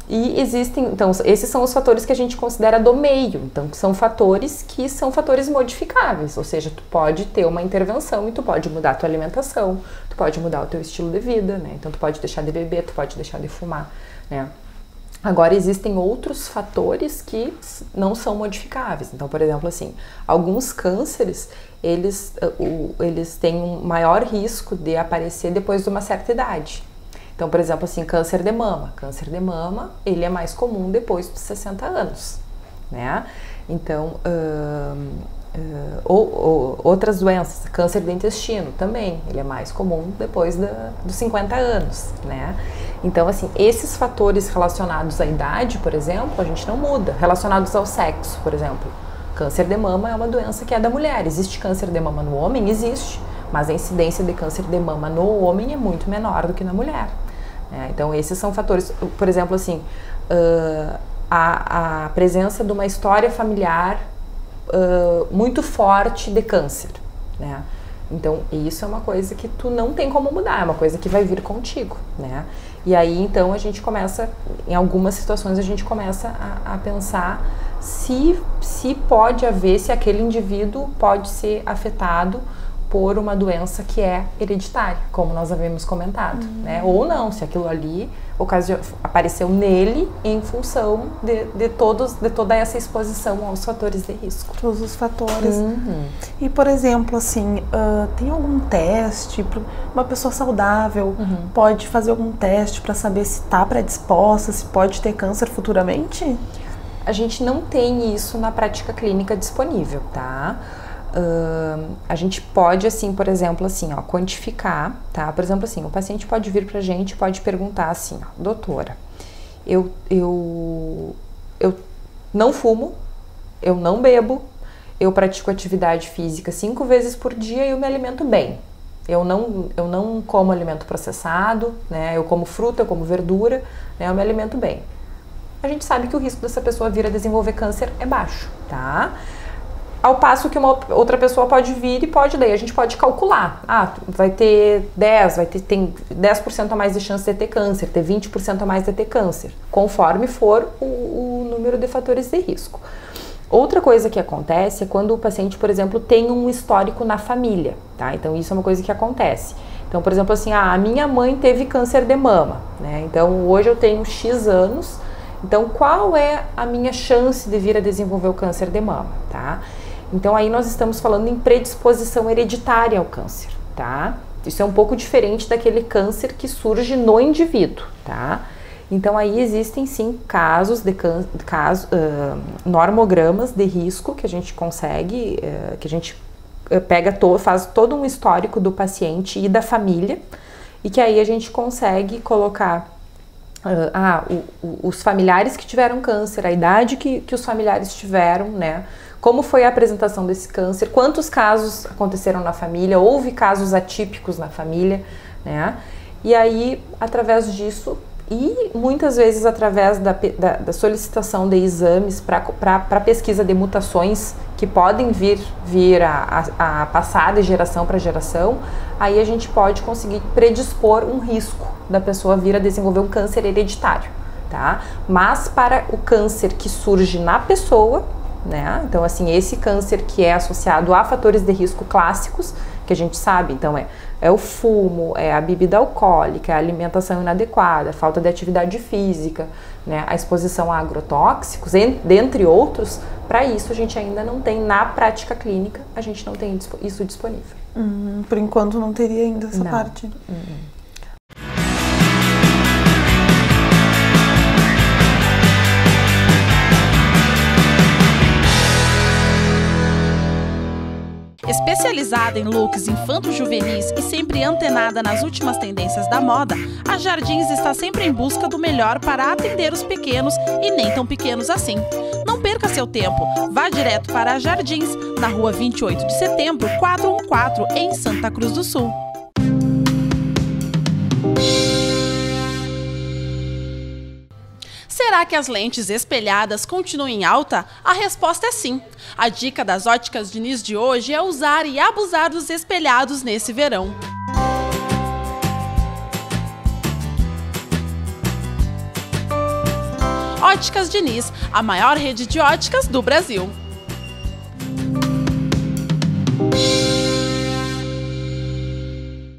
E existem, então, esses são os fatores que a gente considera do meio. Então, são fatores que são fatores modificáveis, ou seja, tu pode ter uma intervenção e tu pode mudar a tua alimentação, tu pode mudar o teu estilo de vida, né? Então, tu pode deixar de beber, tu pode deixar de fumar, né? Agora, existem outros fatores que não são modificáveis. Então, por exemplo, assim, alguns cânceres, eles têm um maior risco de aparecer depois de uma certa idade. Então, por exemplo, assim, câncer de mama. Câncer de mama, ele é mais comum depois dos 60 anos, né? Então, outras doenças, câncer do intestino também, ele é mais comum depois dos 50 anos, né? Então, assim, esses fatores relacionados à idade, por exemplo, a gente não muda. Relacionados ao sexo, por exemplo. Câncer de mama é uma doença que é da mulher. Existe câncer de mama no homem? Existe. Mas a incidência de câncer de mama no homem é muito menor do que na mulher. Então, esses são fatores, por exemplo, assim, a presença de uma história familiar muito forte de câncer, né? Então, isso é uma coisa que tu não tem como mudar, é uma coisa que vai vir contigo, né? E aí, então, a gente começa, em algumas situações, a gente começa a pensar se pode haver, se aquele indivíduo pode ser afetado por uma doença que é hereditária, como nós havíamos comentado, né? Ou não, se aquilo ali apareceu nele em função de toda essa exposição aos fatores de risco. Todos os fatores. E, por exemplo, assim, tem algum teste para uma pessoa saudável? Pode fazer algum teste para saber se está predisposta, se pode ter câncer futuramente? A gente não tem isso na prática clínica disponível, tá? A gente pode, assim, por exemplo, assim, ó, quantificar, tá? Por exemplo, assim, o paciente pode vir pra gente e pode perguntar assim, ó, doutora, eu não fumo, eu não bebo, eu pratico atividade física 5 vezes por dia e eu me alimento bem. Eu não como alimento processado, né? Eu como fruta, eu como verdura, né? Eu me alimento bem. A gente sabe que o risco dessa pessoa vir a desenvolver câncer é baixo, tá? Ao passo que uma outra pessoa pode vir e daí a gente pode calcular. Vai ter 10% a mais de chance de ter câncer, ter 20% a mais de ter câncer, conforme for o número de fatores de risco. Outra coisa que acontece é quando o paciente, por exemplo, tem um histórico na família, tá? Então, isso é uma coisa que acontece. Então, por exemplo, assim, a minha mãe teve câncer de mama, né? Então, hoje eu tenho X anos, então qual é a minha chance de vir a desenvolver o câncer de mama, tá? Então aí nós estamos falando em predisposição hereditária ao câncer, tá? Isso é um pouco diferente daquele câncer que surge no indivíduo, tá? Então aí existem sim casos de normogramas de risco que a gente consegue, que a gente pega faz todo um histórico do paciente e da família, e que aí a gente consegue colocar os familiares que tiveram câncer, a idade que os familiares tiveram, né? Como foi a apresentação desse câncer, quantos casos aconteceram na família, houve casos atípicos na família, né? E aí, através disso, e muitas vezes através da solicitação de exames para pesquisa de mutações que podem vir a passar de geração para geração, aí a gente pode conseguir predispor um risco da pessoa vir a desenvolver um câncer hereditário, tá? Mas para o câncer que surge na pessoa, né? Então, assim, esse câncer que é associado a fatores de risco clássicos, que a gente sabe, então é o fumo, é a bebida alcoólica, é a alimentação inadequada, a falta de atividade física, né? A exposição a agrotóxicos, dentre outros. Para isso a gente ainda não tem, na prática clínica, a gente não tem isso disponível. Por enquanto não teria ainda essa parte. Especializada em looks infanto-juvenis e sempre antenada nas últimas tendências da moda, a Jardins está sempre em busca do melhor para atender os pequenos e nem tão pequenos assim. Não perca seu tempo, vá direto para a Jardins, na rua 28 de setembro, 414, em Santa Cruz do Sul. Será que as lentes espelhadas continuam em alta? A resposta é sim. A dica das Óticas Diniz de hoje é usar e abusar dos espelhados nesse verão. Óticas Diniz, a maior rede de óticas do Brasil.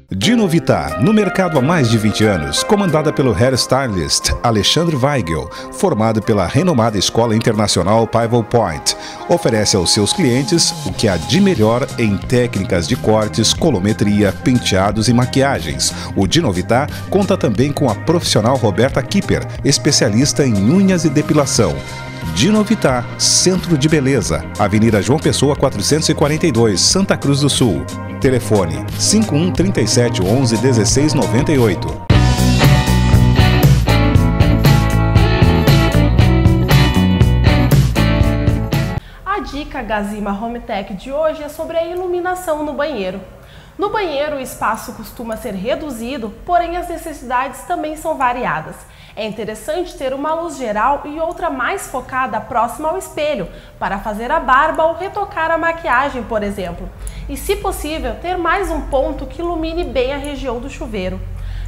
Dinovita, no mercado há mais de 20 anos, comandada pelo hairstylist Alexandre Weigel, formado pela renomada Escola Internacional Pivot Point, oferece aos seus clientes o que há de melhor em técnicas de cortes, colometria, penteados e maquiagens. O Dinovita conta também com a profissional Roberta Kipper, especialista em unhas e depilação. Dinovita, Centro de Beleza, Avenida João Pessoa 442, Santa Cruz do Sul. Telefone 51 37 11 16 98. A dica Gazima Home Tech de hoje é sobre a iluminação no banheiro. No banheiro, o espaço costuma ser reduzido, porém as necessidades também são variadas. É interessante ter uma luz geral e outra mais focada próxima ao espelho, para fazer a barba ou retocar a maquiagem, por exemplo. E, se possível, ter mais um ponto que ilumine bem a região do chuveiro.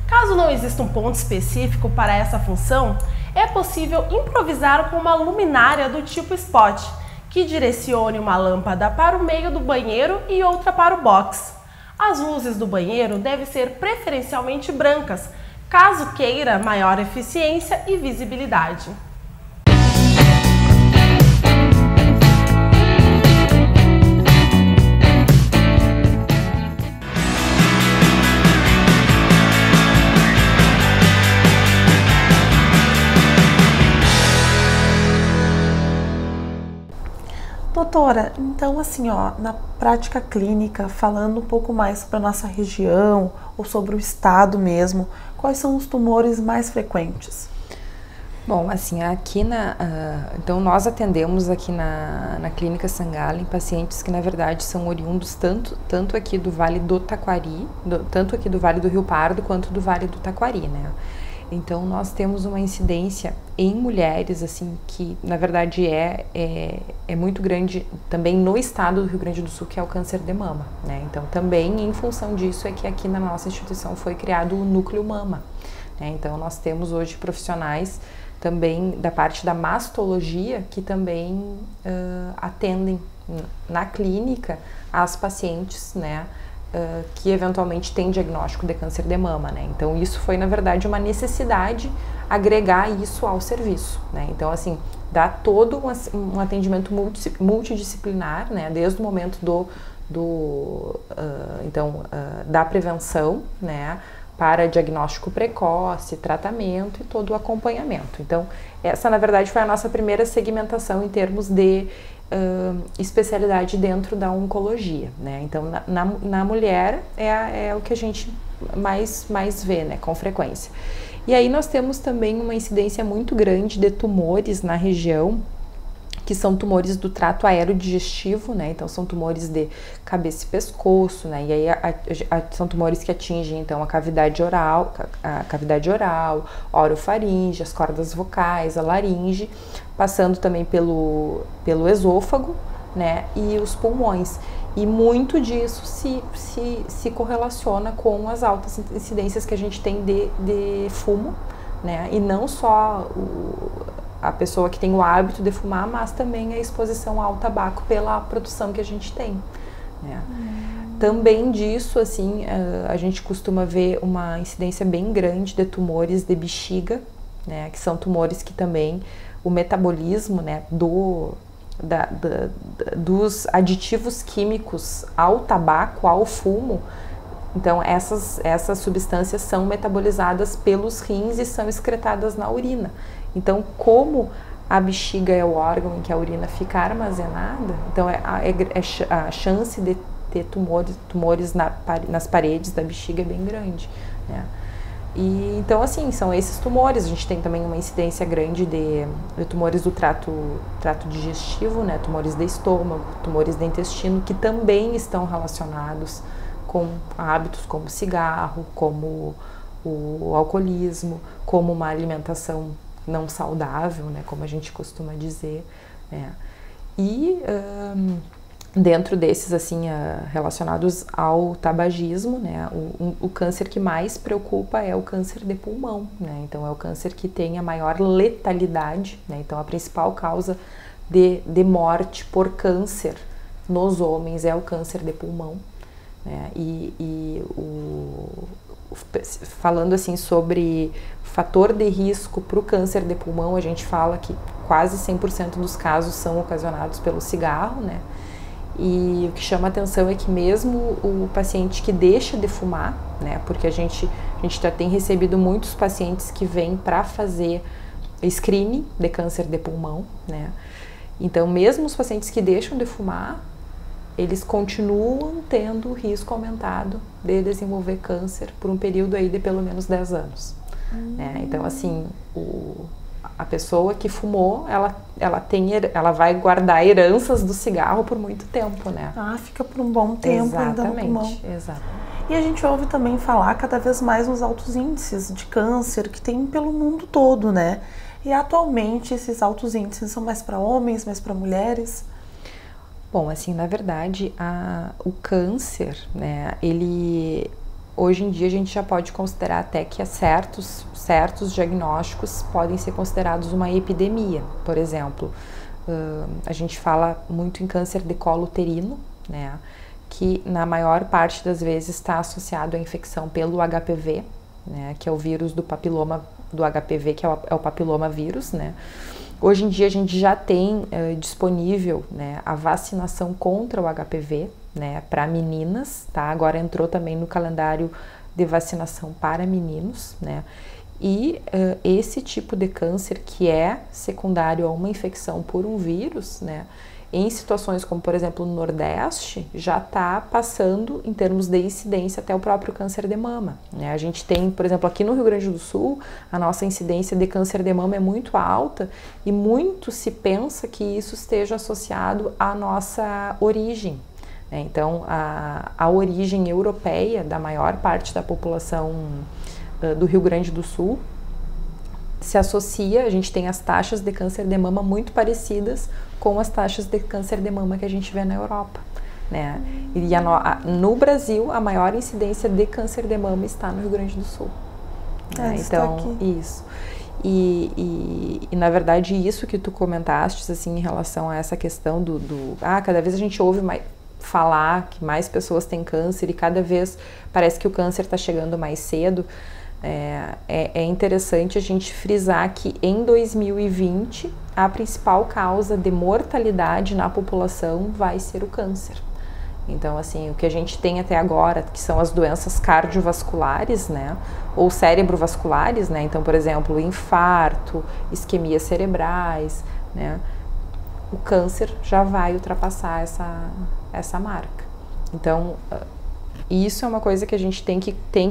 Caso não exista um ponto específico para essa função, é possível improvisar com uma luminária do tipo spot, que direcione uma lâmpada para o meio do banheiro e outra para o box. As luzes do banheiro devem ser preferencialmente brancas, caso queira maior eficiência e visibilidade. Doutora, então assim, na prática clínica, falando um pouco mais sobre a nossa região ou sobre o estado mesmo, quais são os tumores mais frequentes? Bom, assim, aqui então nós atendemos aqui na Clínica Sangallen pacientes que na verdade são oriundos tanto aqui do Vale do Taquari, tanto aqui do Vale do Rio Pardo quanto do Vale do Taquari, né? Então nós temos uma incidência em mulheres, assim, que na verdade é muito grande também no estado do Rio Grande do Sul, que é o câncer de mama, né? Então também em função disso é que aqui na nossa instituição foi criado o Núcleo Mama, né? Então nós temos hoje profissionais também da parte da mastologia que também atendem na clínica as pacientes, né? que eventualmente tem diagnóstico de câncer de mama, né? Então isso foi, na verdade, uma necessidade agregar isso ao serviço, né? Então, assim, dá todo um atendimento multidisciplinar, né? Desde o momento da prevenção, né? Para diagnóstico precoce, tratamento e todo o acompanhamento. Então, essa, na verdade, foi a nossa primeira segmentação em termos de especialidade dentro da oncologia, né? Então, na mulher é o que a gente mais vê, né? Com frequência. E aí nós temos também uma incidência muito grande de tumores na região, que são tumores do trato aerodigestivo, né? Então são tumores de cabeça e pescoço, né? E aí são tumores que atingem então a cavidade oral, orofaringe, as cordas vocais, a laringe, passando também pelo esôfago, né? E os pulmões. E muito disso se correlaciona com as altas incidências que a gente tem de fumo, né? E não só a pessoa que tem o hábito de fumar, mas também a exposição ao tabaco pela produção que a gente tem, né? Também disso, assim, a gente costuma ver uma incidência bem grande de tumores de bexiga, né? Que são tumores que também o metabolismo, né, dos aditivos químicos ao tabaco, ao fumo, então essas substâncias são metabolizadas pelos rins e são excretadas na urina. Então, como a bexiga é o órgão em que a urina fica armazenada, então a chance de ter tumores nas paredes da bexiga é bem grande, né? E então, assim, são esses tumores. A gente tem também uma incidência grande de tumores do trato digestivo, né? Tumores de estômago, tumores de intestino, que também estão relacionados com hábitos como cigarro, como o alcoolismo, como uma alimentação não saudável, né? Como a gente costuma dizer, né? E dentro desses, assim, relacionados ao tabagismo, né, o câncer que mais preocupa é o câncer de pulmão, né? Então é o câncer que tem a maior letalidade, né? Então a principal causa de morte por câncer nos homens é o câncer de pulmão, né? Falando assim sobre fator de risco para o câncer de pulmão, a gente fala que quase 100% dos casos são ocasionados pelo cigarro, né? E o que chama atenção é que mesmo o paciente que deixa de fumar, né, porque a gente já tem recebido muitos pacientes que vêm para fazer screening de câncer de pulmão, né, então mesmo os pacientes que deixam de fumar, eles continuam tendo risco aumentado de desenvolver câncer por um período aí de pelo menos 10 anos, né, então assim, a pessoa que fumou, ela vai guardar heranças do cigarro por muito tempo, né? Ah, fica por um bom tempo ainda no pulmão. Exatamente. E a gente ouve também falar cada vez mais nos altos índices de câncer que tem pelo mundo todo, né? E atualmente esses altos índices são mais para homens, mais para mulheres? Bom, assim, na verdade, o câncer, né, hoje em dia a gente já pode considerar até que certos diagnósticos podem ser considerados uma epidemia. Por exemplo, a gente fala muito em câncer de colo uterino, né, que na maior parte das vezes está associado à infecção pelo HPV, né, que é o vírus do papiloma do HPV, que é o papiloma vírus, né. Hoje em dia a gente já tem disponível, né, a vacinação contra o HPV, né, para meninas, tá? Agora entrou também no calendário de vacinação para meninos, né? E esse tipo de câncer que é secundário a uma infecção por um vírus, né, em situações como, por exemplo, no Nordeste, já está passando em termos de incidência até o próprio câncer de mama, né? A gente tem, por exemplo, aqui no Rio Grande do Sul, a nossa incidência de câncer de mama é muito alta e muito se pensa que isso esteja associado à nossa origem. Então, a origem europeia da maior parte da população do Rio Grande do Sul se associa, a gente tem as taxas de câncer de mama muito parecidas com as taxas de câncer de mama que a gente vê na Europa, né? E no Brasil, a maior incidência de câncer de mama está no Rio Grande do Sul. Né? Então, isso. E na verdade, isso que tu comentaste, assim, em relação a essa questão cada vez a gente ouve falar que mais pessoas têm câncer e cada vez parece que o câncer está chegando mais cedo, é interessante a gente frisar que em 2020 a principal causa de mortalidade na população vai ser o câncer. Então, assim, o que a gente tem até agora, que são as doenças cardiovasculares, né, ou cerebrovasculares, né, então, por exemplo, infarto, isquemias cerebrais, né, o câncer já vai ultrapassar essa marca. Então, isso é uma coisa que a gente tem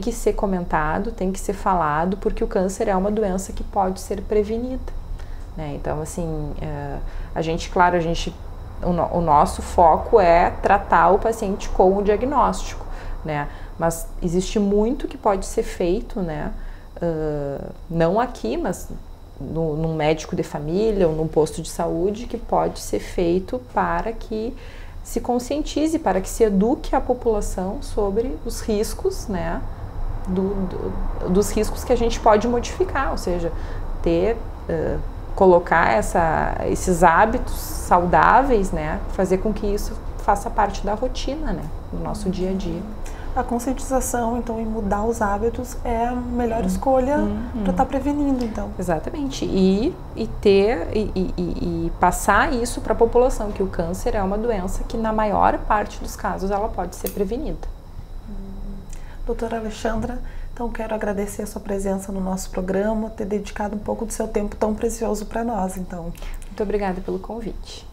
que ser comentado, tem que ser falado, porque o câncer é uma doença que pode ser prevenida, né? Então, assim, o nosso foco é tratar o paciente com o diagnóstico, né? Mas existe muito que pode ser feito, né? Não aqui, mas num médico de família ou num posto de saúde, que pode ser feito para que se conscientize, para que se eduque a população sobre os riscos, né, dos riscos que a gente pode modificar, ou seja, colocar esses hábitos saudáveis, né, fazer com que isso faça parte da rotina, né, do nosso dia a dia. A conscientização, então, em mudar os hábitos é a melhor escolha para estar prevenindo, então. Exatamente. E passar isso para a população, que o câncer é uma doença que, na maior parte dos casos, ela pode ser prevenida. Doutora Alexandra, então quero agradecer a sua presença no nosso programa, ter dedicado um pouco do seu tempo tão precioso para nós, então. Muito obrigada pelo convite.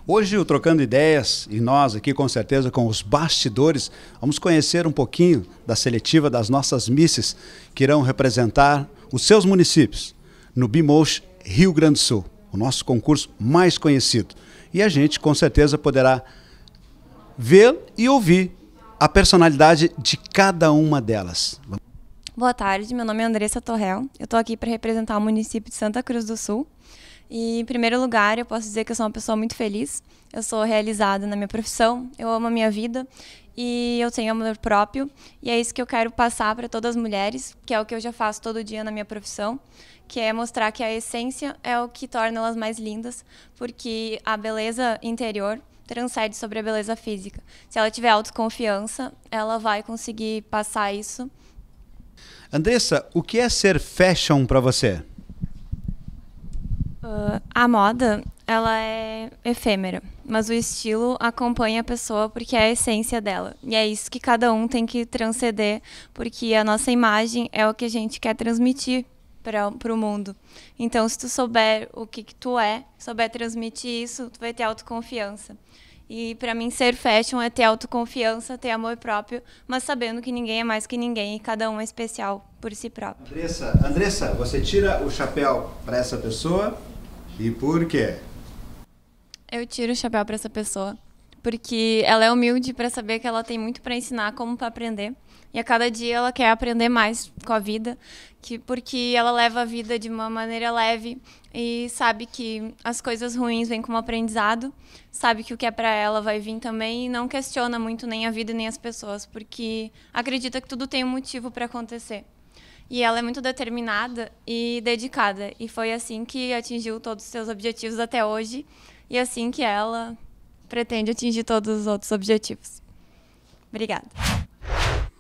Hoje, o Trocando Ideias, e nós aqui com certeza com os bastidores, vamos conhecer um pouquinho da seletiva das nossas misses que irão representar os seus municípios no BMOSH Rio Grande do Sul, o nosso concurso mais conhecido. E a gente com certeza poderá ver e ouvir a personalidade de cada uma delas. Boa tarde, meu nome é Andressa Torrel, eu estou aqui para representar o município de Santa Cruz do Sul. E, em primeiro lugar, eu posso dizer que eu sou uma pessoa muito feliz, eu sou realizada na minha profissão, eu amo a minha vida e eu tenho amor próprio. E é isso que eu quero passar para todas as mulheres, que é o que eu já faço todo dia na minha profissão, que é mostrar que a essência é o que torna elas mais lindas, porque a beleza interior transcende sobre a beleza física. Se ela tiver autoconfiança, ela vai conseguir passar isso. Andressa, o que é ser fashion para você? A moda, ela é efêmera, mas o estilo acompanha a pessoa porque é a essência dela. E é isso que cada um tem que transcender, porque a nossa imagem é o que a gente quer transmitir para o mundo. Então, se tu souber o que tu é, souber transmitir isso, tu vai ter autoconfiança. E para mim ser fashion é ter autoconfiança, ter amor próprio, mas sabendo que ninguém é mais que ninguém e cada um é especial por si próprio. Andressa, você tira o chapéu para essa pessoa e por quê? Eu tiro o chapéu para essa pessoa porque ela é humilde para saber que ela tem muito para ensinar, como para aprender. E a cada dia ela quer aprender mais com a vida, porque ela leva a vida de uma maneira leve e sabe que as coisas ruins vêm como aprendizado, sabe que o que é para ela vai vir também e não questiona muito nem a vida nem as pessoas, porque acredita que tudo tem um motivo para acontecer. E ela é muito determinada e dedicada, e foi assim que atingiu todos os seus objetivos até hoje, e assim que ela pretende atingir todos os outros objetivos. Obrigada.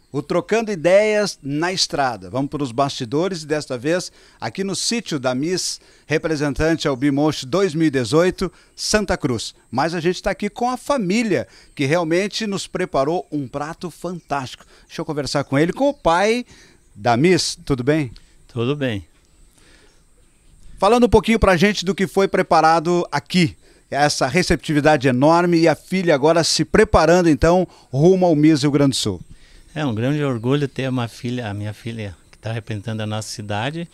O Trocando Ideias na Estrada. Vamos para os bastidores e desta vez aqui no sítio da Miss, representante ao BMOSH 2018, Santa Cruz. Mas a gente está aqui com a família, que realmente nos preparou um prato fantástico. Deixa eu conversar com ele, com o pai da Miss. Tudo bem? Tudo bem. Falando um pouquinho para a gente do que foi preparado aqui. Essa receptividade enorme e a filha agora se preparando então rumo ao Miss Rio Grande do Sul. É um grande orgulho ter a minha filha que está representando a nossa cidade,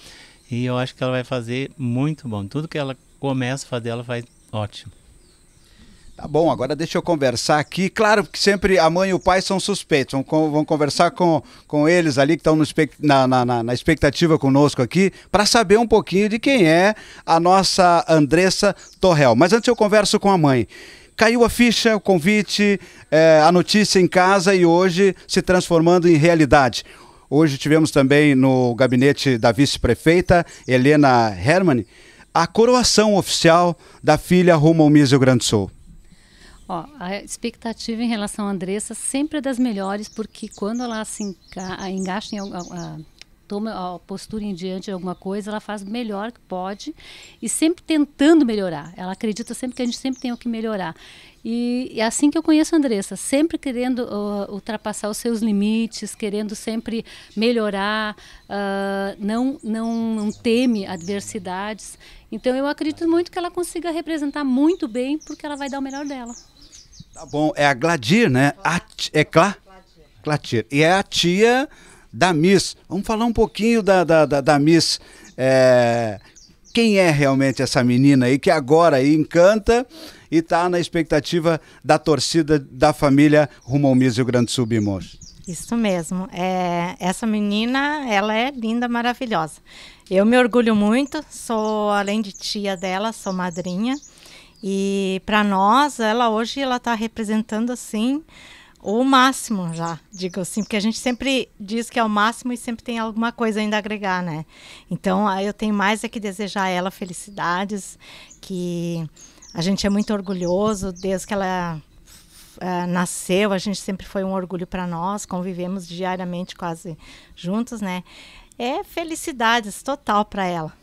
e eu acho que ela vai fazer muito bom. Tudo que ela começa a fazer, ela faz ótimo. Tá bom, agora deixa eu conversar aqui. Claro que sempre a mãe e o pai são suspeitos. Vamos conversar com eles ali que estão na expectativa conosco aqui, para saber um pouquinho de quem é a nossa Andressa Torrel. Mas antes eu converso com a mãe. Caiu a ficha, o convite, a notícia em casa e hoje se transformando em realidade. Hoje tivemos também no gabinete da vice-prefeita, Helena Hermann, a coroação oficial da filha rumo ao Miss Rio Grande do Sul. Ó, a expectativa em relação à Andressa sempre é das melhores, porque quando ela se engaja toma a postura em diante de alguma coisa, ela faz o melhor que pode e sempre tentando melhorar. Ela acredita sempre que a gente sempre tem o que melhorar. E é assim que eu conheço a Andressa, sempre querendo ultrapassar os seus limites, querendo sempre melhorar, não teme adversidades. Então eu acredito muito que ela consiga representar muito bem, porque ela vai dar o melhor dela. Tá bom, é a Gladir, né? Gladir. E é a tia da Miss. Vamos falar um pouquinho da Miss. Quem é realmente essa menina aí que agora aí encanta e está na expectativa da torcida da família rumo ao Miss Rio Grande do Sul BMOSH? Isso mesmo. Essa menina, ela é linda, maravilhosa. Eu me orgulho muito, sou, além de tia dela, sou madrinha. E para nós, hoje ela está representando assim o máximo já, digo assim, porque a gente sempre diz que é o máximo e sempre tem alguma coisa ainda a agregar, né? Então, eu tenho mais que desejar a ela felicidades, que a gente é muito orgulhoso, desde que ela nasceu, a gente sempre foi um orgulho para nós, convivemos diariamente quase juntos, né? É felicidades total para ela,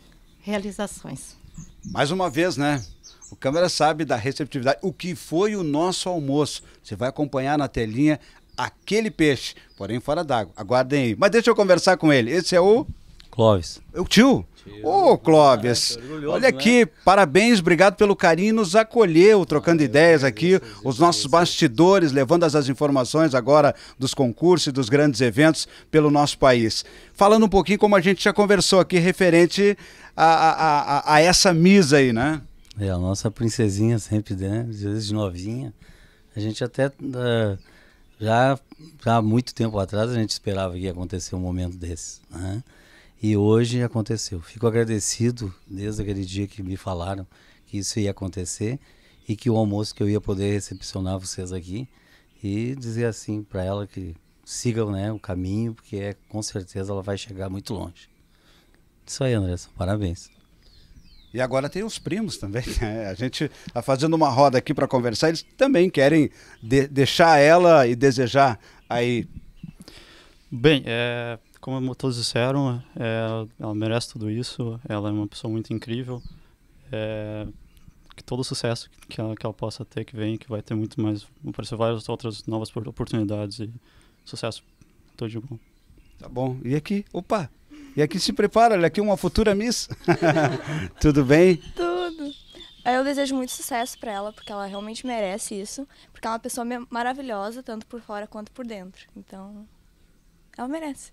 realizações. Mais uma vez, né? O câmera sabe da receptividade. O que foi o nosso almoço? Você vai acompanhar na telinha aquele peixe, porém fora d'água. Aguardem aí. Mas deixa eu conversar com ele. Esse é o... Clóvis. O tio? Ô, Clóvis. Olha aqui, né? Parabéns, obrigado pelo carinho, nos acolheu, trocando ideias aqui, os nossos bastidores, levando as informações agora dos concursos e dos grandes eventos pelo nosso país. Falando um pouquinho como a gente já conversou aqui, referente a essa Miss aí, né? A nossa princesinha sempre, né? Desde novinha. A gente até, já há muito tempo atrás, a gente esperava que ia acontecer um momento desse, né? E hoje aconteceu. Fico agradecido desde aquele dia que me falaram que isso ia acontecer e que o almoço que eu ia poder recepcionar vocês aqui e dizer assim para ela que sigam, né, o caminho, porque com certeza ela vai chegar muito longe. Isso aí, Andressa. Parabéns. E agora tem os primos também, né? A gente está fazendo uma roda aqui para conversar, eles também querem deixar ela e desejar aí. Bem, como todos disseram, ela merece tudo isso, ela é uma pessoa muito incrível, que todo o sucesso que ela possa ter, que vai ter muito mais, vão aparecer várias outras novas oportunidades e sucesso, tudo de bom. Tá bom, e aqui, opa! E aqui se prepara, olha aqui uma futura Miss. Tudo bem? Tudo. Eu desejo muito sucesso para ela, porque ela realmente merece isso, porque é uma pessoa maravilhosa, tanto por fora quanto por dentro. Então, ela merece.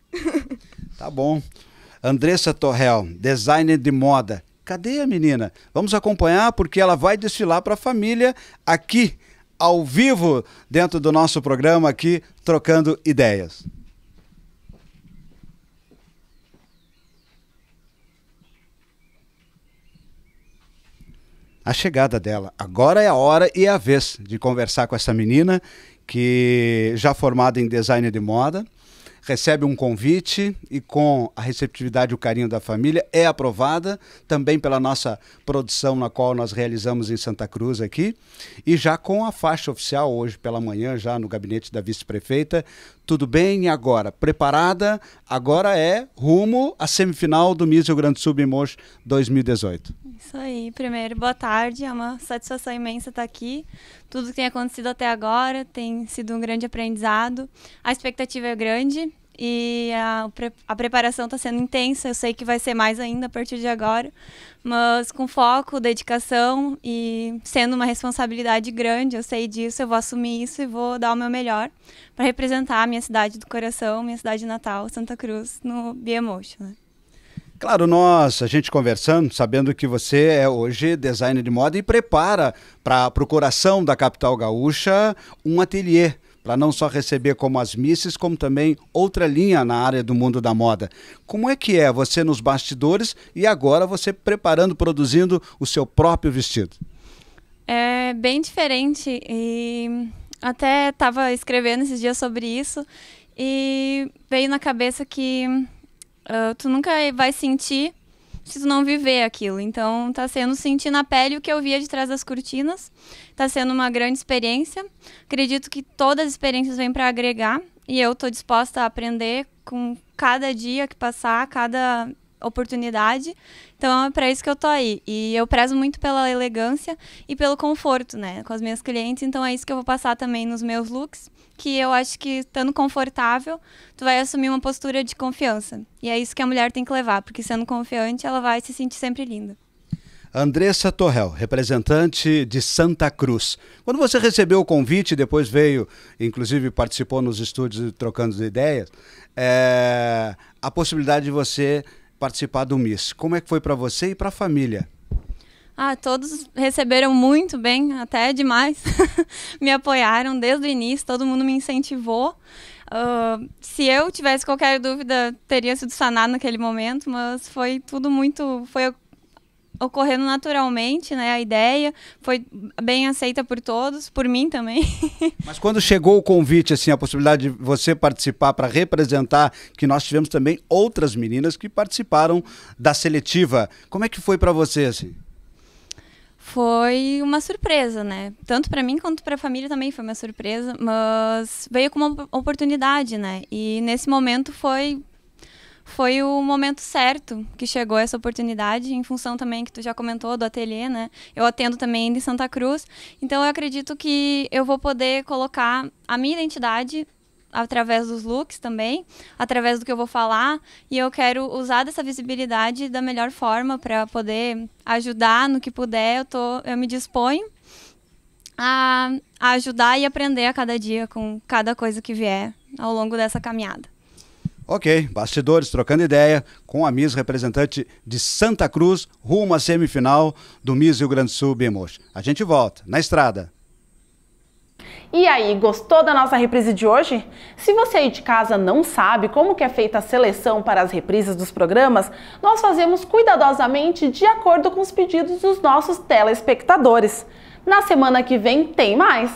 Tá bom. Andressa Torrel, designer de moda. Cadê a menina? Vamos acompanhar porque ela vai desfilar para a família aqui, ao vivo, dentro do nosso programa aqui, Trocando Ideias. A chegada dela. Agora é a hora e a vez de conversar com essa menina que já formada em design de moda, recebe um convite e com a receptividade e o carinho da família é aprovada também pela nossa produção na qual nós realizamos em Santa Cruz aqui e já com a faixa oficial hoje pela manhã já no gabinete da vice-prefeita. Tudo bem? E agora? Preparada? Agora é rumo à semifinal do Miss Rio Grande do Sul BIMOSH 2018. Isso aí. Primeiro, boa tarde. É uma satisfação imensa estar aqui. Tudo que tem acontecido até agora tem sido um grande aprendizado. A expectativa é grande e a preparação está sendo intensa. Eu sei que vai ser mais ainda a partir de agora, mas com foco, dedicação e sendo uma responsabilidade grande, eu sei disso, eu vou assumir isso e vou dar o meu melhor para representar a minha cidade do coração, minha cidade natal, Santa Cruz, no BIMOSH, né? Claro, a gente conversando, sabendo que você é hoje designer de moda e prepara para o coração da capital gaúcha um ateliê, para não só receber como as misses, como também outra linha na área do mundo da moda. Como é que é você nos bastidores e agora você preparando, produzindo o seu próprio vestido? É bem diferente e até estava escrevendo esses dias sobre isso e veio na cabeça que tu nunca vai sentir se tu não viver aquilo. Então, tá sendo sentir na pele o que eu via de trás das cortinas. Tá sendo uma grande experiência. Acredito que todas as experiências vêm para agregar e eu tô disposta a aprender com cada dia que passar, cada oportunidade. Então, é para isso que eu tô aí. E eu prezo muito pela elegância e pelo conforto, né, com as minhas clientes. Então, é isso que eu vou passar também nos meus looks, que eu acho que, estando confortável, tu vai assumir uma postura de confiança. E é isso que a mulher tem que levar, porque sendo confiante, ela vai se sentir sempre linda. Andressa Torrel, representante de Santa Cruz. Quando você recebeu o convite, depois veio, inclusive participou nos estúdios Trocando Ideias, a possibilidade de você participar do Miss. Como é que foi para você e para a família? Todos receberam muito bem, até demais. Me apoiaram desde o início, todo mundo me incentivou. Se eu tivesse qualquer dúvida, teria sido sanado naquele momento, mas foi tudo foi ocorrendo naturalmente, né? A ideia foi bem aceita por todos, por mim também. Mas quando chegou o convite, assim, a possibilidade de você participar para representar, que nós tivemos também outras meninas que participaram da seletiva, como é que foi para você, assim? Foi uma surpresa, né? Tanto para mim quanto para a família também foi uma surpresa, mas veio com uma oportunidade, né? E nesse momento foi o momento certo que chegou essa oportunidade, em função também que tu já comentou do ateliê, né? Eu atendo também em Santa Cruz, então eu acredito que eu vou poder colocar a minha identidade através dos looks também, através do que eu vou falar, e eu quero usar dessa visibilidade da melhor forma para poder ajudar no que puder. Eu me disponho a ajudar e aprender a cada dia com cada coisa que vier ao longo dessa caminhada. Ok, bastidores, trocando ideia com a Miss representante de Santa Cruz, rumo à semifinal do Miss Rio Grande do Sul BIMOSH. A gente volta na estrada. E aí, gostou da nossa reprise de hoje? Se você aí de casa não sabe como que é feita a seleção para as reprises dos programas, nós fazemos cuidadosamente de acordo com os pedidos dos nossos telespectadores. Na semana que vem tem mais!